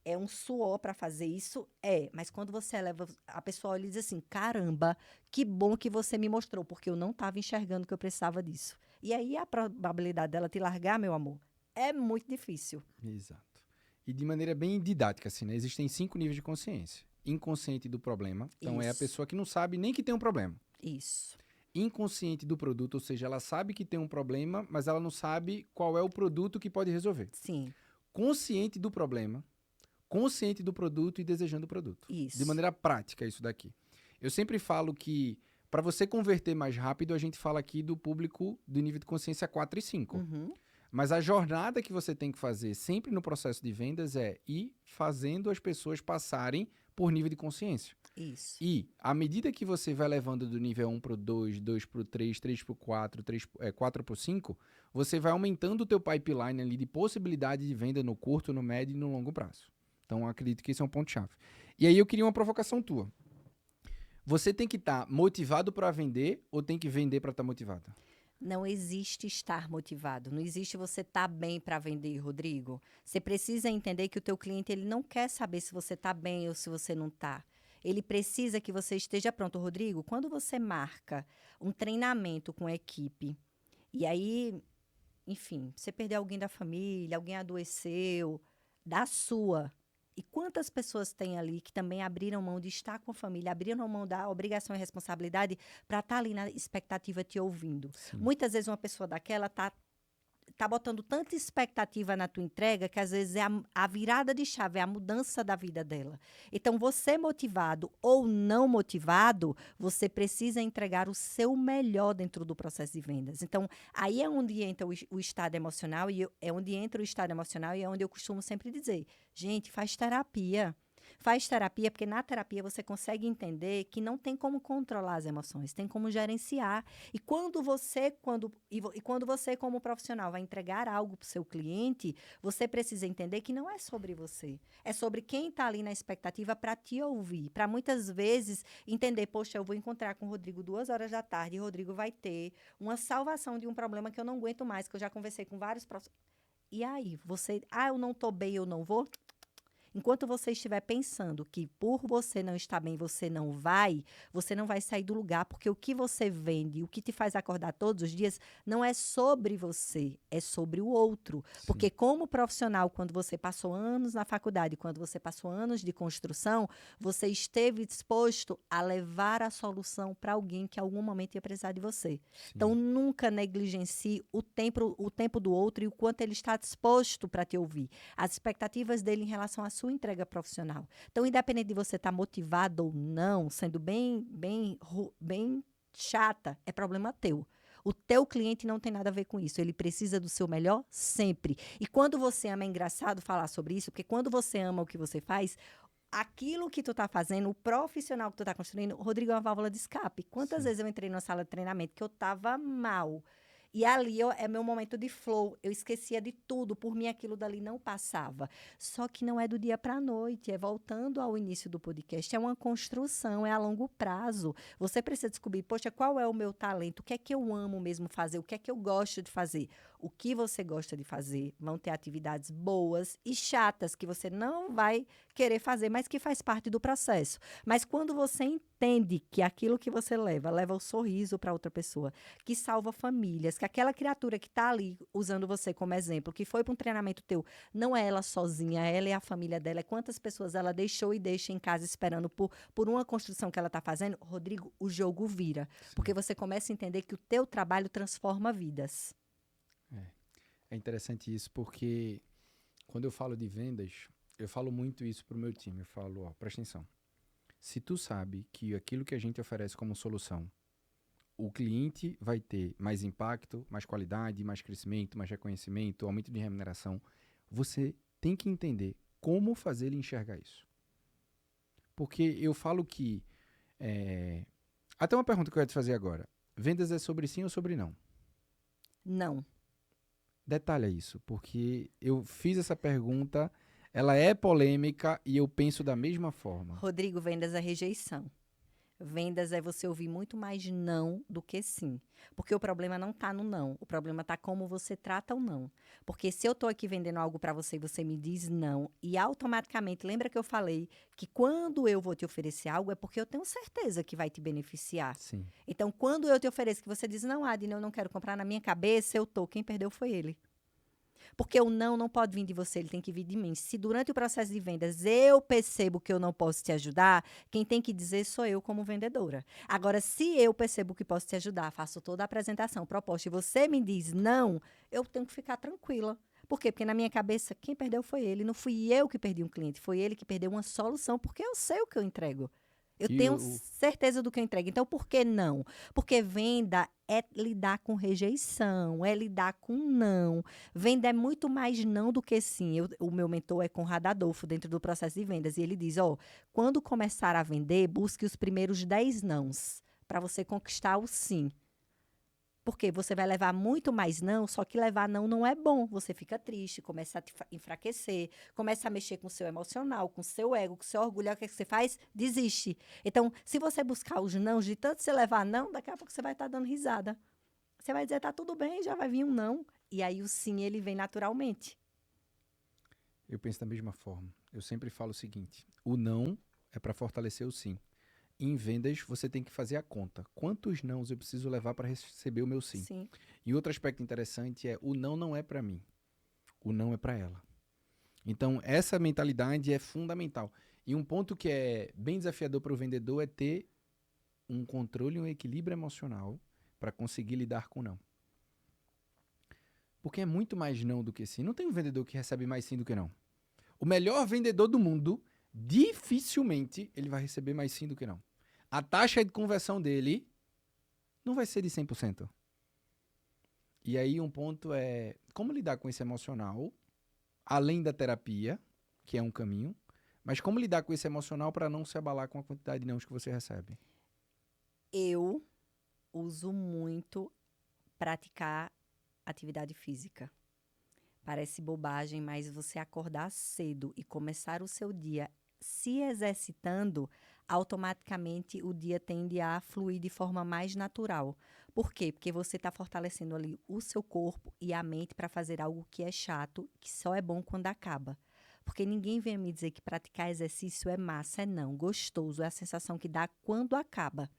É um suor para fazer isso? É, mas quando você eleva, a pessoa olha e diz assim: caramba, que bom que você me mostrou, porque eu não estava enxergando que eu precisava disso. E aí a probabilidade dela te largar, meu amor, é muito difícil. Exato. E de maneira bem didática, assim, né? Existem 5 níveis de consciência. Inconsciente do problema. Então, é a Isso, pessoa que não sabe nem que tem um problema. isso, Inconsciente do produto, ou seja, ela sabe que tem um problema, mas ela não sabe qual é o produto que pode resolver. sim, Consciente do problema, consciente do produto e desejando o produto. De isso. maneira prática, isso daqui. Eu sempre falo que para você converter mais rápido, a gente fala aqui do público do nível de consciência 4 e 5. Uhum, Mas a jornada que você tem que fazer sempre no processo de vendas é ir fazendo as pessoas passarem por nível de consciência. isso, E, à medida que você vai levando do nível 1 para o 2, 2 para o 3, 3 para o 4, 4 para o 5, você vai aumentando o teu pipeline ali de possibilidade de venda no curto, no médio e no longo prazo. Então, eu acredito que esse é um ponto-chave. E aí, eu queria uma provocação tua. Você tem que estar motivado para vender ou tem que vender para estar motivado? Não existe estar motivado. Não existe você estar bem para vender, Rodrigo. Você precisa entender que o teu cliente ele não quer saber se você está bem ou se você não está. Ele precisa que você esteja pronto, Rodrigo. Quando você marca um treinamento com a equipe e aí, enfim, você perdeu alguém da família, alguém adoeceu, da sua. E quantas pessoas tem ali que também abriram mão de estar com a família, abriram mão da obrigação e responsabilidade para estar ali na expectativa te ouvindo. Sim. Muitas vezes uma pessoa daquela tá botando tanta expectativa na tua entrega que às vezes é a virada de chave, é a mudança da vida dela. Então, você motivado ou não motivado, você precisa entregar o seu melhor dentro do processo de vendas. Então, aí é onde entra o estado emocional é onde entra o estado emocional e é onde eu costumo sempre dizer, gente, faz terapia. Faz terapia, porque na terapia você consegue entender que não tem como controlar as emoções, tem como gerenciar. E quando você, quando você, como profissional, vai entregar algo para o seu cliente, você precisa entender que não é sobre você. É sobre quem está ali na expectativa para te ouvir. Para muitas vezes entender, poxa, eu vou encontrar com o Rodrigo 2 horas da tarde, e o Rodrigo vai ter uma salvação de um problema que eu não aguento mais, que eu já conversei com vários profissionais. E aí, você, eu não estou bem, eu não vou. Enquanto você estiver pensando que por você não estar bem, você não vai sair do lugar, porque o que você vende, o que te faz acordar todos os dias, não é sobre você, é sobre o outro. Sim. Porque como profissional, quando você passou anos na faculdade, quando você passou anos de construção, você esteve disposto a levar a solução para alguém que em algum momento ia precisar de você. Sim. Então, nunca negligencie o tempo do outro e o quanto ele está disposto para te ouvir. As expectativas dele em relação à sua entrega profissional. Então, independente de você estar motivado ou não, sendo bem chata, é problema teu. O teu cliente não tem nada a ver com isso. Ele precisa do seu melhor sempre. E quando você ama, é engraçado falar sobre isso, porque quando você ama o que você faz, aquilo que tu tá fazendo, o profissional que tu tá construindo, Rodrigo, é uma válvula de escape. Quantas vezes eu entrei numa sala de treinamento que eu tava mal? E ali é meu momento de flow. Eu esquecia de tudo. Por mim, aquilo dali não passava. Só que não é do dia para a noite. É voltando ao início do podcast. É uma construção, é a longo prazo. Você precisa descobrir, poxa, qual é o meu talento? O que é que eu amo mesmo fazer? O que é que eu gosto de fazer? O que você gosta de fazer? Vão ter atividades boas e chatas que você não vai querer fazer, mas que faz parte do processo. Mas quando você entende que aquilo que você leva o sorriso para outra pessoa, que salva famílias, que aquela criatura que está ali usando você como exemplo, que foi para um treinamento teu, não é ela sozinha, ela é a família dela, é quantas pessoas ela deixou e deixa em casa esperando por uma construção que ela está fazendo, Rodrigo, o jogo vira. Sim. Porque você começa a entender que o teu trabalho transforma vidas. É interessante isso, porque quando eu falo de vendas, eu falo muito isso pro meu time. Eu falo, ó, presta atenção. Se tu sabe que aquilo que a gente oferece como solução, o cliente vai ter mais impacto, mais qualidade, mais crescimento, mais reconhecimento, aumento de remuneração, você tem que entender como fazer ele enxergar isso. Porque eu falo que... Até uma pergunta que eu ia te fazer agora. Vendas é sobre sim ou sobre não? Não. Detalha isso, porque eu fiz essa pergunta, ela é polêmica e eu penso da mesma forma. Rodrigo, vendas é rejeição. Vendas é você ouvir muito mais não do que sim. Porque o problema não está no não. O problema está como você trata o não. Porque se eu estou aqui vendendo algo para você e você me diz não, e automaticamente, lembra que eu falei que quando eu vou te oferecer algo é porque eu tenho certeza que vai te beneficiar. Sim. Então, quando eu te ofereço que você diz, não, Adine, eu não quero comprar na minha cabeça, eu tô. Quem perdeu foi ele. Porque o não pode vir de você, ele tem que vir de mim. Se durante o processo de vendas eu percebo que eu não posso te ajudar, quem tem que dizer sou eu como vendedora. Agora, se eu percebo que posso te ajudar, faço toda a apresentação, proposta, e você me diz não, eu tenho que ficar tranquila. Por quê? Porque na minha cabeça, quem perdeu foi ele. Não fui eu que perdi um cliente, foi ele que perdeu uma solução, porque eu sei o que eu entrego. Eu tenho certeza do que eu entrego. Então, por que não? Porque venda é lidar com rejeição, é lidar com não. Venda é muito mais não do que sim. O meu mentor é Conrado Adolfo, dentro do processo de vendas. E ele diz, quando começar a vender, busque os primeiros 10 nãos para você conquistar o sim. Porque você vai levar muito mais não, só que levar não é bom. Você fica triste, começa a te enfraquecer, começa a mexer com o seu emocional, com o seu ego, com o seu orgulho. O que você faz? Desiste. Então, se você buscar os não, de tanto você levar não, daqui a pouco você vai estar dando risada. Você vai dizer, tá tudo bem, já vai vir um não. E aí o sim, ele vem naturalmente. Eu penso da mesma forma. Eu sempre falo o seguinte, o não é para fortalecer o sim. Em vendas, você tem que fazer a conta. Quantos nãos eu preciso levar para receber o meu sim? Sim. E outro aspecto interessante é, o não é para mim. O não é para ela. Então, essa mentalidade é fundamental. E um ponto que é bem desafiador para o vendedor é ter um controle e um equilíbrio emocional para conseguir lidar com não. Porque é muito mais não do que sim. Não tem um vendedor que recebe mais sim do que não. O melhor vendedor do mundo, dificilmente ele vai receber mais sim do que não. A taxa de conversão dele não vai ser de 100%. E aí um ponto é como lidar com esse emocional, além da terapia, que é um caminho, mas como lidar com esse emocional para não se abalar com a quantidade de nãos que você recebe. Eu uso muito praticar atividade física. Parece bobagem, mas você acordar cedo e começar o seu dia se exercitando, automaticamente o dia tende a fluir de forma mais natural. Por quê? Porque você está fortalecendo ali o seu corpo e a mente para fazer algo que é chato, que só é bom quando acaba. Porque ninguém vem me dizer que praticar exercício é massa, é não. Gostoso, é a sensação que dá quando acaba.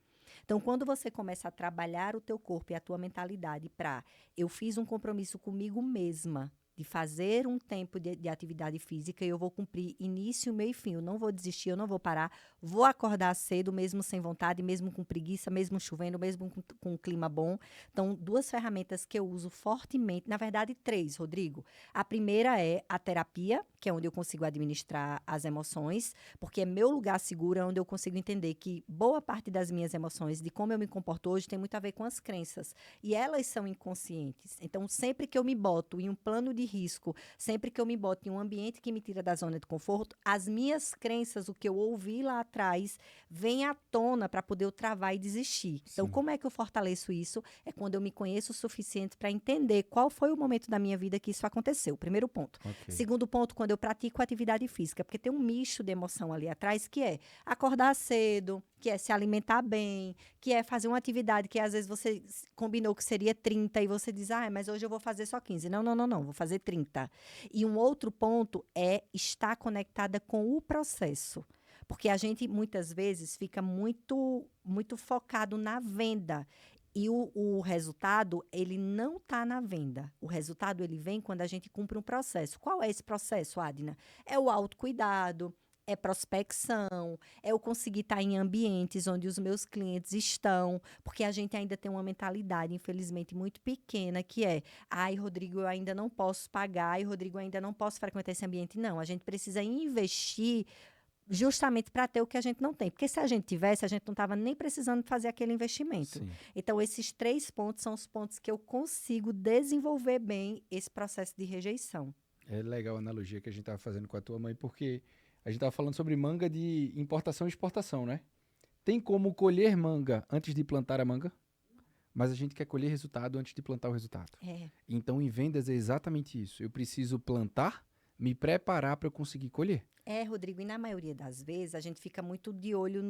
Então, quando você começa a trabalhar o teu corpo e a tua mentalidade para eu fiz um compromisso comigo mesma de fazer um tempo de atividade física e eu vou cumprir início, meio e fim. Eu não vou desistir, eu não vou parar. Vou acordar cedo, mesmo sem vontade, mesmo com preguiça, mesmo chovendo, mesmo com um clima bom. Então, 2 ferramentas que eu uso fortemente, na verdade 3, Rodrigo. A primeira é a terapia, que é onde eu consigo administrar as emoções, porque é meu lugar seguro, é onde eu consigo entender que boa parte das minhas emoções, de como eu me comporto hoje, tem muito a ver com as crenças. E elas são inconscientes. Então, sempre que eu me boto em um plano de risco, sempre que eu me boto em um ambiente que me tira da zona de conforto, as minhas crenças, o que eu ouvi lá atrás, vem à tona para poder eu travar e desistir. Então, Sim. como é que eu fortaleço isso? É quando eu me conheço o suficiente para entender qual foi o momento da minha vida que isso aconteceu. Primeiro ponto. Ok. Segundo ponto, quando eu pratico atividade física, porque tem um misto de emoção ali atrás, que é acordar cedo, que é se alimentar bem, que é fazer uma atividade que às vezes você combinou que seria 30 e você diz, mas hoje eu vou fazer só 15. Não, vou fazer 30. E um outro ponto é estar conectada com o processo. Porque a gente, muitas vezes, fica muito focado na venda. E o resultado, ele não está na venda. O resultado, ele vem quando a gente cumpre um processo. Qual é esse processo, Adna? É o autocuidado, é prospecção, é eu conseguir estar em ambientes onde os meus clientes estão, porque a gente ainda tem uma mentalidade, infelizmente, muito pequena, que é, Rodrigo, eu ainda não posso pagar, Rodrigo, eu ainda não posso frequentar esse ambiente. Não, a gente precisa investir justamente para ter o que a gente não tem. Porque se a gente tivesse, a gente não estava nem precisando fazer aquele investimento. Sim. Então, esses 3 pontos são os pontos que eu consigo desenvolver bem esse processo de rejeição. É legal a analogia que a gente estava fazendo com a tua mãe, porque a gente estava falando sobre manga de importação e exportação, né? Tem como colher manga antes de plantar a manga, mas a gente quer colher resultado antes de plantar o resultado. É. Então, em vendas é exatamente isso. Eu preciso plantar, me preparar para eu conseguir colher. Rodrigo, e na maioria das vezes a gente fica muito de olho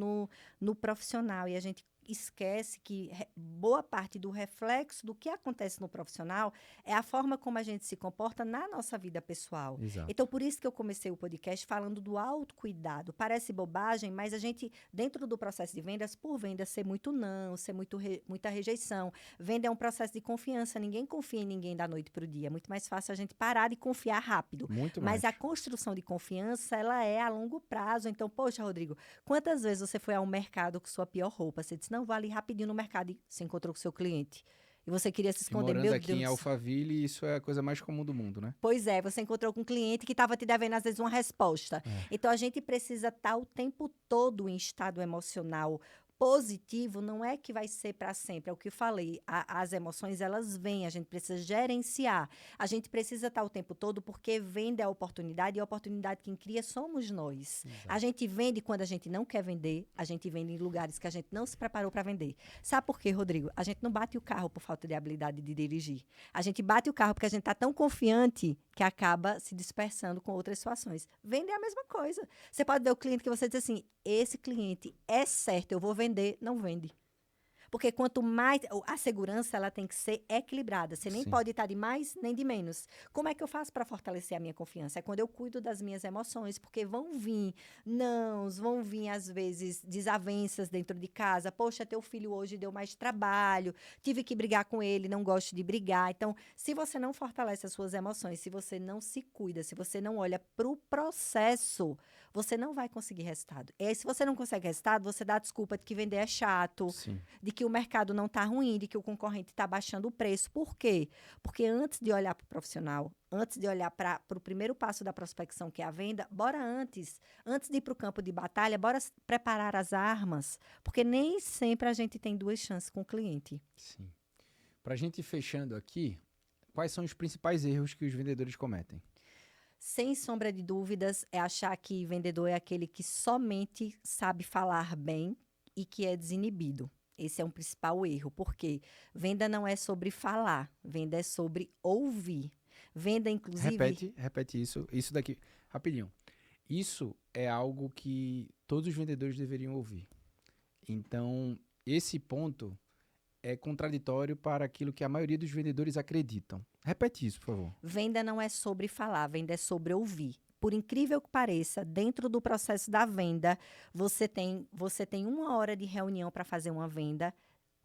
no profissional e a gente esquece que boa parte do reflexo do que acontece no profissional é a forma como a gente se comporta na nossa vida pessoal. Exato. Então, por isso que eu comecei o podcast falando do autocuidado. Parece bobagem, mas a gente, dentro do processo de vendas, por venda ser muito não, ser muita rejeição. Venda é um processo de confiança. Ninguém confia em ninguém da noite para o dia. É muito mais fácil a gente parar de confiar rápido. Muito Mas mais. a construção de confiança, ela é a longo prazo. Então, poxa, Rodrigo, quantas vezes você foi ao mercado com sua pior roupa? Você disse, não, vou ali rapidinho no mercado e se encontrou com seu cliente. E você queria se E esconder. morando Meu aqui em Deus. Alphaville, isso é a coisa mais comum do mundo, né? Pois é, você encontrou com um cliente que estava te devendo, às vezes, uma resposta. Então, a gente precisa estar o tempo todo em estado emocional positivo, não é que vai ser para sempre, é o que eu falei, as emoções elas vêm, a gente precisa gerenciar, a gente precisa estar o tempo todo porque vende a oportunidade e a oportunidade quem cria somos nós. Exato. A gente vende quando a gente não quer vender, a gente vende em lugares que a gente não se preparou para vender. Sabe por quê, Rodrigo? A gente não bate o carro por falta de habilidade de dirigir. A gente bate o carro porque a gente está tão confiante que acaba se dispersando com outras situações. Vender é a mesma coisa. Você pode ver o cliente que você diz assim, esse cliente é certo, eu vou vender, não vende. Porque quanto mais... A segurança, ela tem que ser equilibrada. Você nem Sim. pode estar de mais, nem de menos. Como é que eu faço para fortalecer a minha confiança? É quando eu cuido das minhas emoções, porque vão vir nãos, vão vir, às vezes, desavenças dentro de casa. Poxa, teu filho hoje deu mais trabalho, tive que brigar com ele, não gosto de brigar. Então, se você não fortalece as suas emoções, se você não se cuida, se você não olha para o processo, você não vai conseguir resultado. E aí, se você não consegue resultado, você dá a desculpa de que vender é chato, Sim. de que o mercado não está ruim, de que o concorrente está baixando o preço. Por quê? Porque antes de olhar para o profissional, antes de olhar para o primeiro passo da prospecção, que é a venda, bora antes de ir para o campo de batalha, bora preparar as armas, porque nem sempre a gente tem duas chances com o cliente. Sim. Pra gente ir fechando aqui, quais são os principais erros que os vendedores cometem? Sem sombra de dúvidas, é achar que vendedor é aquele que somente sabe falar bem e que é desinibido. Esse é um principal erro, porque venda não é sobre falar, venda é sobre ouvir. Venda, inclusive, Repete isso. Isso daqui, rapidinho. Isso é algo que todos os vendedores deveriam ouvir. Então, esse ponto é contraditório para aquilo que a maioria dos vendedores acreditam. Repete isso, por favor. venda não é sobre falar, venda é sobre ouvir. Por incrível que pareça, dentro do processo da venda, você tem 1 hora de reunião para fazer uma venda.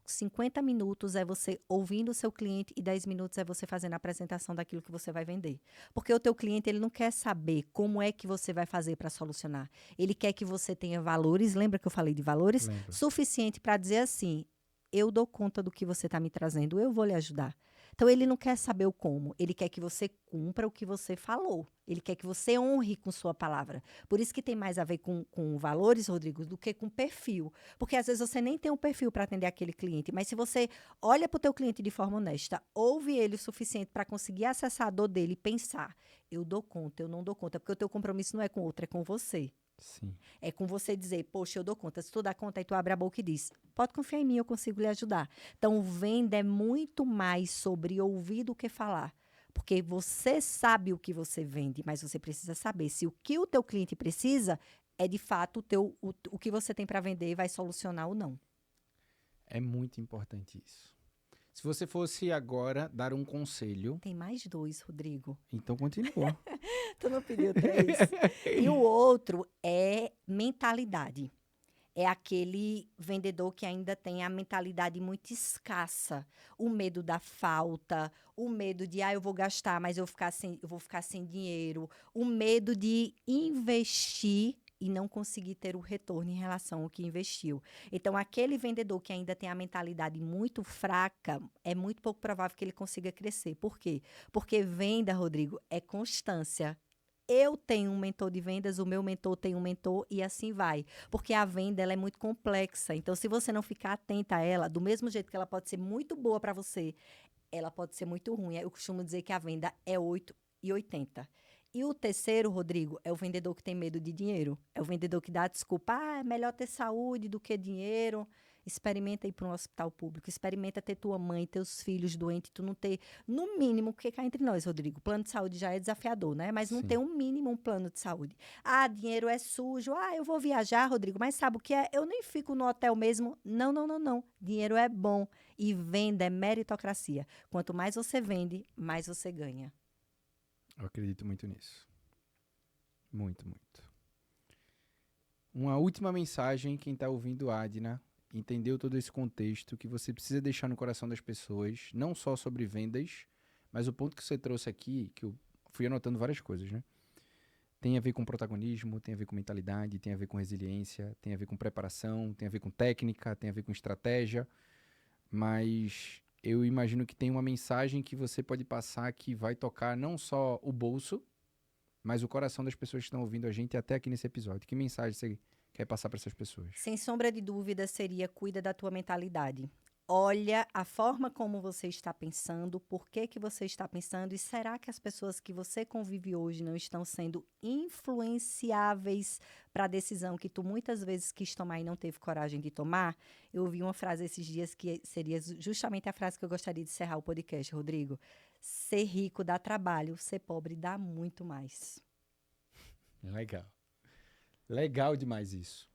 50 minutos é você ouvindo o seu cliente e 10 minutos é você fazendo a apresentação daquilo que você vai vender. Porque o teu cliente, ele não quer saber como é que você vai fazer para solucionar. Ele quer que você tenha valores, lembra que eu falei de valores? Lembro. Suficiente para dizer assim, eu dou conta do que você está me trazendo, eu vou lhe ajudar. Então, ele não quer saber o como, ele quer que você cumpra o que você falou. Ele quer que você honre com sua palavra. Por isso que tem mais a ver com valores, Rodrigo, do que com perfil. Porque às vezes você nem tem um perfil para atender aquele cliente, mas se você olha para o teu cliente de forma honesta, ouve ele o suficiente para conseguir acessar a dor dele e pensar, eu dou conta, eu não dou conta, porque o teu compromisso não é com o outro, é com você. Sim. É com você dizer, poxa, eu dou conta. Se tu dá conta, aí tu abre a boca e diz, pode confiar em mim, eu consigo lhe ajudar. Então, venda é muito mais sobre ouvir do que falar. Porque você sabe o que você vende, mas você precisa saber se o que o teu cliente precisa é, de fato, o que você tem para vender e vai solucionar ou não. É muito importante isso. Se você fosse agora dar um conselho, Tem mais dois, Rodrigo. então continua. Tu não pediu três. E o outro é mentalidade. É aquele vendedor que ainda tem a mentalidade muito escassa. O medo da falta, o medo de, eu vou gastar, mas eu vou ficar sem dinheiro. O medo de investir e não conseguir ter o retorno em relação ao que investiu. Então, aquele vendedor que ainda tem a mentalidade muito fraca, é muito pouco provável que ele consiga crescer. Por quê? Porque venda, Rodrigo, é constância. Eu tenho um mentor de vendas, o meu mentor tem um mentor e assim vai. Porque a venda ela é muito complexa. Então, se você não ficar atenta a ela, do mesmo jeito que ela pode ser muito boa para você, ela pode ser muito ruim. Eu costumo dizer que a venda é 8 e 80. E o terceiro, Rodrigo, é o vendedor que tem medo de dinheiro. É o vendedor que dá a desculpa, é melhor ter saúde do que dinheiro. Experimenta ir para um hospital público, experimenta ter tua mãe, teus filhos doentes, tu não ter, no mínimo, porque cá entre nós, Rodrigo, plano de saúde já é desafiador, né? Mas não Sim. ter um mínimo um plano de saúde. Dinheiro é sujo. Eu vou viajar, Rodrigo, mas sabe o que é? Eu nem fico no hotel mesmo. Não, não, não, não. Dinheiro é bom e venda é meritocracia. Quanto mais você vende, mais você ganha. Eu acredito muito nisso. Muito, muito. Uma última mensagem, quem está ouvindo Adna, entendeu todo esse contexto que você precisa deixar no coração das pessoas, não só sobre vendas, mas o ponto que você trouxe aqui, que eu fui anotando várias coisas, né? Tem a ver com protagonismo, tem a ver com mentalidade, tem a ver com resiliência, tem a ver com preparação, tem a ver com técnica, tem a ver com estratégia, mas eu imagino que tem uma mensagem que você pode passar que vai tocar não só o bolso, mas o coração das pessoas que estão ouvindo a gente até aqui nesse episódio. Que mensagem você quer passar para essas pessoas? Sem sombra de dúvida, seria cuida da tua mentalidade. Olha a forma como você está pensando, por que que você está pensando e será que as pessoas que você convive hoje não estão sendo influenciáveis para a decisão que tu muitas vezes quis tomar e não teve coragem de tomar? Eu ouvi uma frase esses dias que seria justamente a frase que eu gostaria de encerrar o podcast, Rodrigo. Ser rico dá trabalho, ser pobre dá muito mais. Legal. Legal demais isso.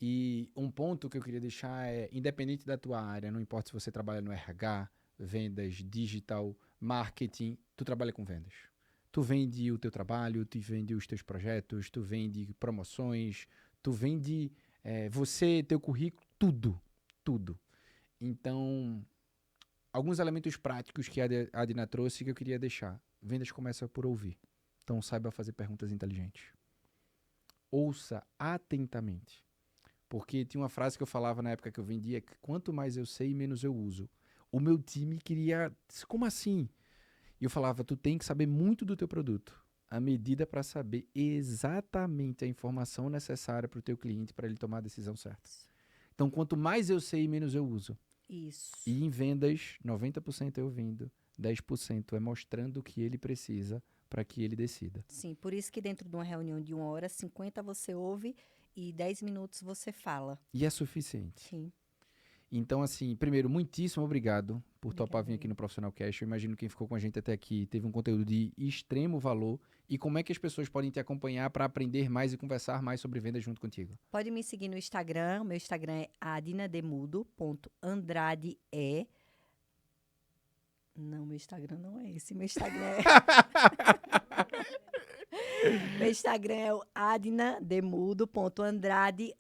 E um ponto que eu queria deixar é, independente da tua área, não importa se você trabalha no RH, vendas, digital, marketing, tu trabalha com vendas. Tu vende o teu trabalho, tu vende os teus projetos, tu vende promoções, tu vende você, teu currículo, tudo. Então, alguns elementos práticos que a Adina trouxe que eu queria deixar. Vendas começa por ouvir. Então, saiba fazer perguntas inteligentes. Ouça atentamente. Porque tinha uma frase que eu falava na época que eu vendia, que quanto mais eu sei, menos eu uso. O meu time queria... Como assim? E eu falava, tu tem que saber muito do teu produto. A medida para saber exatamente a informação necessária para o teu cliente, para ele tomar a decisão certa. Então, quanto mais eu sei, menos eu uso. Isso. E em vendas, 90% é ouvindo, 10% é mostrando o que ele precisa para que ele decida. Sim, por isso que dentro de uma reunião de 1 hora, 50 você ouve e 10 minutos você fala. E é suficiente. Sim. Então, assim, primeiro, muitíssimo obrigado por topar vir Obrigada. aqui no Profissional Cash. Eu imagino que quem ficou com a gente até aqui teve um conteúdo de extremo valor. E como é que as pessoas podem te acompanhar para aprender mais e conversar mais sobre vendas junto contigo? Pode me seguir no Instagram. Meu Instagram é adinademudo.andrade. Não, meu Instagram não é esse. Meu Instagram é... Meu Instagram é o adinademudo.andrade_.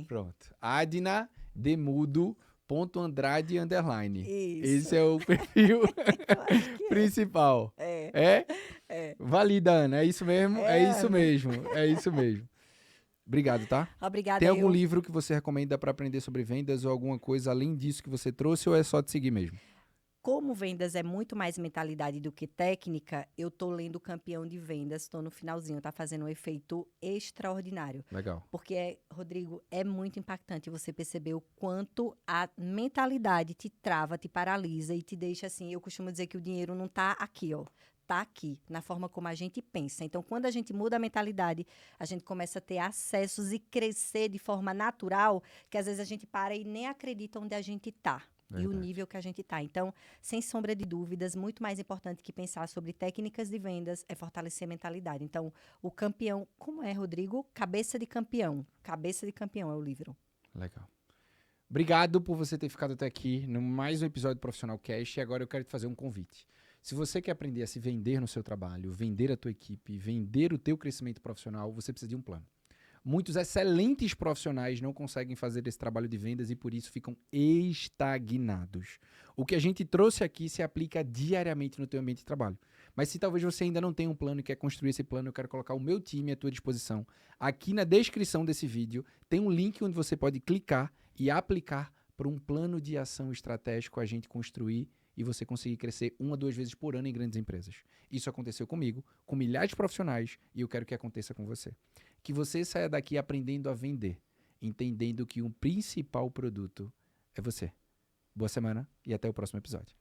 Pronto. adinademudo.andrade_. Isso. Esse é o perfil Eu acho que principal. é. É? É. Valida, Ana. É isso mesmo? É isso Ana. mesmo. É isso mesmo. Obrigado, tá? Obrigada. Tem algum livro que você recomenda para aprender sobre vendas ou alguma coisa além disso que você trouxe ou é só te seguir mesmo? Como vendas é muito mais mentalidade do que técnica, eu tô lendo Campeão de Vendas, estou no finalzinho, tá fazendo um efeito extraordinário. Legal. Porque, Rodrigo, é muito impactante você perceber o quanto a mentalidade te trava, te paralisa e te deixa assim. Eu costumo dizer que o dinheiro não tá aqui, ó. Tá aqui, na forma como a gente pensa. Então, quando a gente muda a mentalidade, a gente começa a ter acessos e crescer de forma natural, que às vezes a gente para e nem acredita onde a gente tá. E o Verdade. nível que a gente está. Então, sem sombra de dúvidas, muito mais importante que pensar sobre técnicas de vendas é fortalecer a mentalidade. Então, o campeão, como é, Rodrigo? Cabeça de campeão. Cabeça de campeão é o livro. Legal. Obrigado por você ter ficado até aqui no mais um episódio do Profissional Cash. E agora eu quero te fazer um convite. Se você quer aprender a se vender no seu trabalho, vender a tua equipe, vender o teu crescimento profissional, você precisa de um plano. Muitos excelentes profissionais não conseguem fazer esse trabalho de vendas e por isso ficam estagnados. O que a gente trouxe aqui se aplica diariamente no teu ambiente de trabalho. Mas se talvez você ainda não tenha um plano e quer construir esse plano, eu quero colocar o meu time à tua disposição. Aqui na descrição desse vídeo tem um link onde você pode clicar e aplicar para um plano de ação estratégico a gente construir e você conseguir crescer 1 a 2 vezes por ano em grandes empresas. Isso aconteceu comigo, com milhares de profissionais e eu quero que aconteça com você. Que você saia daqui aprendendo a vender, entendendo que o principal produto é você. Boa semana e até o próximo episódio.